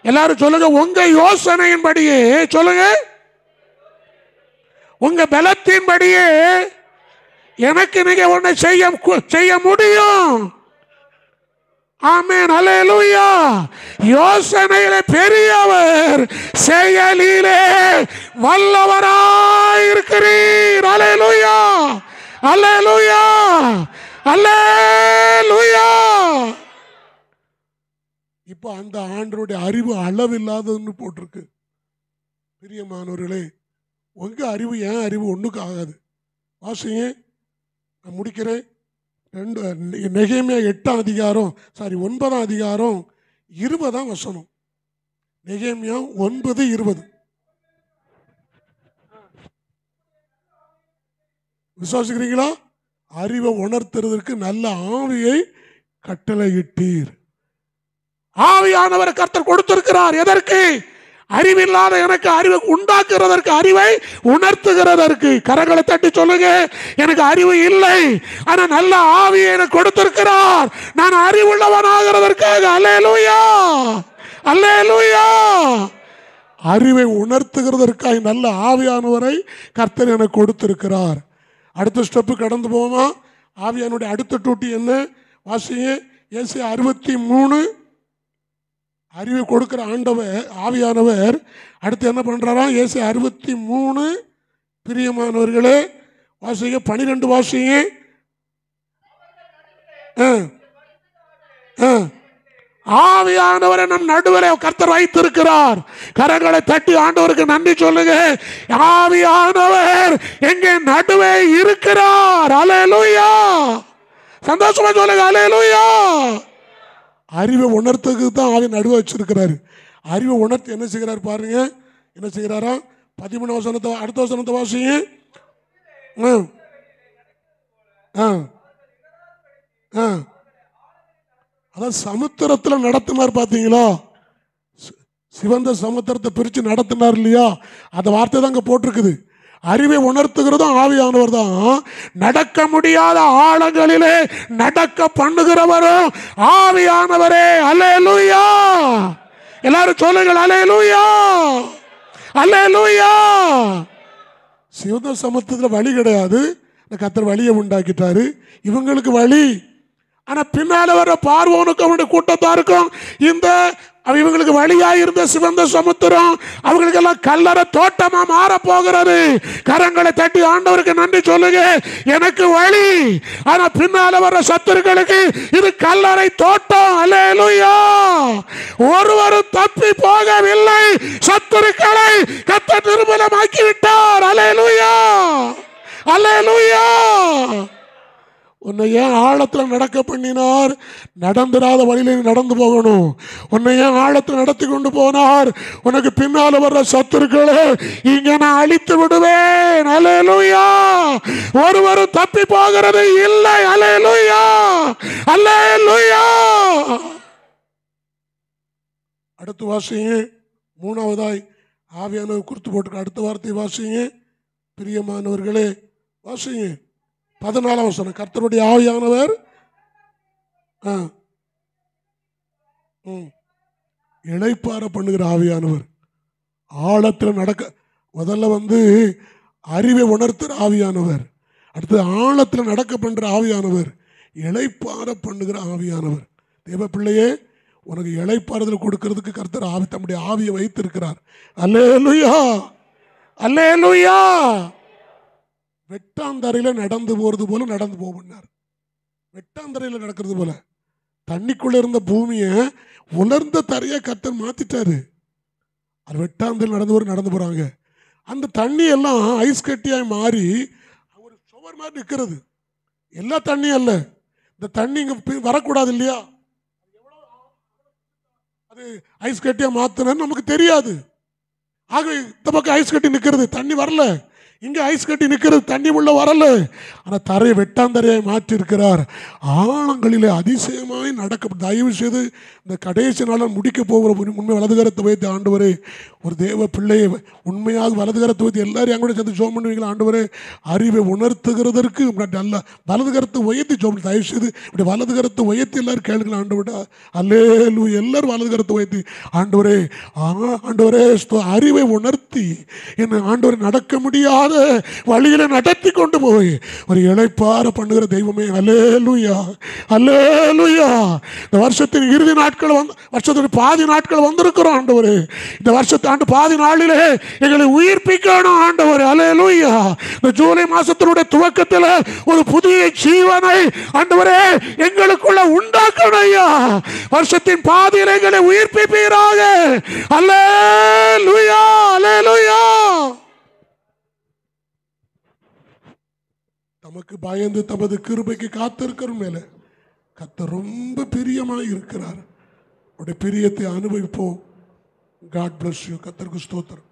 எல்லாரும் சொல்லுங்க, உங்க யோசனையின்படியே, சொல்லுங்க, உங்க பலத்தின்படியே எனக்கு நீங்க ஒன்றை செய்ய முடியும். ஆமென். அல்லேலூயா. யோசனையிலே பெரியவர், செயலிலே வல்லவராயிருக்கிறீர். அல்லேலூயா, அல்லேலூயா, அல்லேலூயா. இப்போ அந்த ஆண்டவருடைய அறிவு அளவில்லாததுன்னு போட்டிருக்கு. பிரியமானவர்களே, உங்க அறிவு என் அறிவு ஒண்ணுக்கு ஆகாது. வாசிங்க, நான் முடிக்கிறேன். நெகேமியா 9 அதிகாரம் 20 நெகேமியா 9:20. விசுவாசிக்கிறீங்களா? அறிவை உணர்த்துறதற்கு நல்ல ஆவியை கட்டளையிட்டீர். ஆவியானவரை கர்த்தர் கொடுத்திருக்கிறார். எதற்கு? அறிவில்லாத எனக்கு அறிவை உண்டாக்குறதற்கு, அறிவை உணர்த்துகிறதற்கு. கரங்களை தட்டி சொல்லுங்க, எனக்கு அறிவு இல்லை, ஆனா நல்ல ஆவியை எனக்கு கொடுத்திருக்கிறார், நான் அறிவுள்ளவனாகிறதற்காக. அல்லேலூயா, அல்லேலூயா. அறிவை உணர்த்துகிறதற்காக நல்ல ஆவியானவரை கர்த்தர் எனக்கு கொடுத்திருக்கிறார். அடுத்த ஸ்டெப்பு கடந்து போவோமா? ஆவியானுடைய அடுத்த டூட்டி என்ன? வாசிங்க, ஏசாயா 63. அறிவை கொடுக்கிற ஆண்டவர் ஆவியானவர் அடுத்து என்ன பண்றாராம்? ஏசாயா 63. பிரியமானவர்களே, வாசிங்க, 12 வாசிங்க. ஆவியானவரை நம் நடுவரை கர்த்தர் வைத்திருக்கிறார். கரங்களை தட்டி ஆண்டவருக்கு நன்றி சொல்லுங்க. ஆவியானவர் எங்கே நடுவே இருக்கிறார். அல்லேலூயா. சந்தோஷமா சொல்லுங்க, அல்லேலூயா. அறிவை உணர்த்துக்கு தான் ஆவி நடுவே வச்சிருக்கிறாரு. அறிவை உணர்த்தி என்ன செய்கிறார் பாருங்க. என்ன செய்கிறாரா? 13 வசனத்தை அடுத்த வசனத்தை வாசிங்க. அதான் சமுத்திரத்தில் நடத்தினார் பார்த்தீங்களா? சிவந்த சமுத்திரத்தை பிரித்து நடத்தினார் இல்லையா? அந்த வார்த்தை தான் அங்கே போட்டிருக்குது. அறிவை உணர்த்துகிறதும் ஆவியானவர் தான். நடக்க முடியாத ஆழங்களிலே நடக்க பண்ணுகிறவரும் ஆவியானவரே. அல்லேலூயா. எல்லாரும் சொல்லுங்கள், அல்லேலூயா, அல்லேலூயா. சிவந்த சமத்துவத்தில் வழி கிடையாது. கர்த்தர் வழியை உண்டாக்கிட்டாரு, இவங்களுக்கு வழி. ஆனால் பின்னால வர பார்வோனுக்கும் அவனுடைய கூட்டத்தாருக்கும் இந்த இவங்களுக்கு வழியாக இருந்த சிவந்த சமுத்திரம் அவங்களுக்கெல்லாம் கல்லறை தோட்டமா மாற போகிறது. கரங்களை தட்டி ஆண்டவருக்கு நன்றி சொல்லுங்க. எனக்கு வழி, ஆனா பின்னால வர சத்துருக்களுக்கு இது கல்லறை தோட்டம். அல்லேலூயா. ஒருவரும் தப்பி போகவில்லை. சத்துருக்களை கர்த்தர் நிர்மூலமாக்கி விட்டார். அல்லேலூயா, அல்லேலூயா. உன்னை ஏன் ஆழத்தில் நடக்க பண்ணினார்? நடந்துராத வழியில நடந்து போகணும். உன்னை ஏன் ஆழத்தில் நடத்தி கொண்டு போனார்? உனக்கு பின்னால் வர்ற சத்துருக்களை இங்க நான் அழித்து விடுவேன். அல்லேலூயா. ஒருவரும் தப்பி போகிறது இல்லை. அல்லேலூயா, அல்லேலூயா. அடுத்து வாசிங்க. மூணாவதாய் ஆவியானவர் குறித்து போட்டு அடுத்த வார்த்தை வாசிங்க. பிரியமானவர்களே வாசிங்க. 14ஆம் வசனம். கர்த்தருடைய ஆவியானவர் இளைப்பாற பண்ணுகிற ஆவியானவர். ஆழத்தில் நடக்க முதல்ல அறிவை உணர்த்துற ஆவியானவர், அடுத்து ஆழத்தில் நடக்க பண்ற ஆவியானவர், இளைப்பாற பண்ணுகிற ஆவியானவர். தேவ பிள்ளையே, உனக்கு இளைப்பாறுதல் கொடுக்கிறதுக்கு கர்த்தர் ஆவி தம்முடைய ஆவியை வைத்திருக்கிறார். அல்லேலூயா, அல்லேலூயா. வெட்டாந்தரையில் நடந்து போகிறது போல நடந்து போனார். வெட்டாந்தரையில் நடக்கிறது போல தண்ணிக்குள்ள இருந்த பூமியை உலர்ந்த தரையை கர்த்தர் மாத்திட்டாரு. அது வெட்டாந்தரையில் நடந்து போறாங்க. அந்த தண்ணி எல்லாம் ஐஸ் கட்டியாய் மாறி ஒரு சுவர் மாதிரி நிற்கிறது. எல்லா தண்ணியும் அல்ல, இந்த தண்ணி இங்க வரக்கூடாது இல்லையா? அது ஐஸ் கட்டியா மாத்தின நமக்கு தெரியாது. ஆக இந்த பக்கம் ஐஸ் கட்டி நிற்கிறது, தண்ணி வரல. இங்கே ஐஸ் கட்டி நிற்கிறது, தண்ணி உள்ள வரல. ஆனால் தரையை வெட்டாந்தரையை மாற்றி இருக்கிறார். ஆழங்களிலே அதிசயமாய் நடக்க. தயவு செய்து இந்த கடைசி நாளில் முடிக்க போகிற உண்மை வலதுகரத்தை வைத்து ஆண்டவரே, ஒரு தேவ பிள்ளையை உண்மையாக வலதுகரத்தை வைத்து எல்லாரும் எங்கூட சேர்ந்து ஜோம் பண்ணுவீங்களா? ஆண்டவரே, அறிவை உணர்த்துகிறதற்கு நல்ல வலதுகரத்தை உயர்த்தி ஜோம். தயவு செய்து இப்படி வலதுகரத்தை உயர்த்தி எல்லாரும் கேளுங்களா? ஆண்டவரே, அல்லேலூயா. எல்லாரும் வலதுகரத்தை உயர்த்தி ஆண்டவரே, ஆண்டவரே அறிவை உணர்த்தி என்ன ஆண்டவரை நடக்க முடியாத வழியில நடத்தி கொண்டு போய் ஒரு இளைப்பாற பண்ணுகிற தெய்வமே. அல்லேலூயா, அல்லேலூயா. இந்த வருஷத்தின் இறுதி நாட்கள் வருஷத்தின் பாதி நாட்கள் வந்திருக்கிறோம் ஆண்டவரே. இந்த வருஷத்து ஆண்டு பாதி நாளிலே எங்களை உயிர்ப்பிக்கணும் ஆண்டவரே. அல்லேலூயா. இந்த ஜூலை மாசத்தினுடைய துவக்கத்தில் ஒரு புதிய ஜீவனை ஆண்டவரே எங்களுக்குள்ள உண்டாக்கணும் ஐயா. வருஷத்தின் பாதியிலே எங்களை உயிர்ப்பிப்பீராக. அல்லேலூயா, அல்லேலூயா. தமக்கு பயந்து தமது கிருபைக்கு காத்திருக்கிற மேல கர்த்தர் ரொம்ப பிரியமாய் இருக்கிறார். அவருடைய பிரியத்தை அனுபவிப்போம். God bless you. கர்த்தருக்கு ஸ்தோத்திரம்.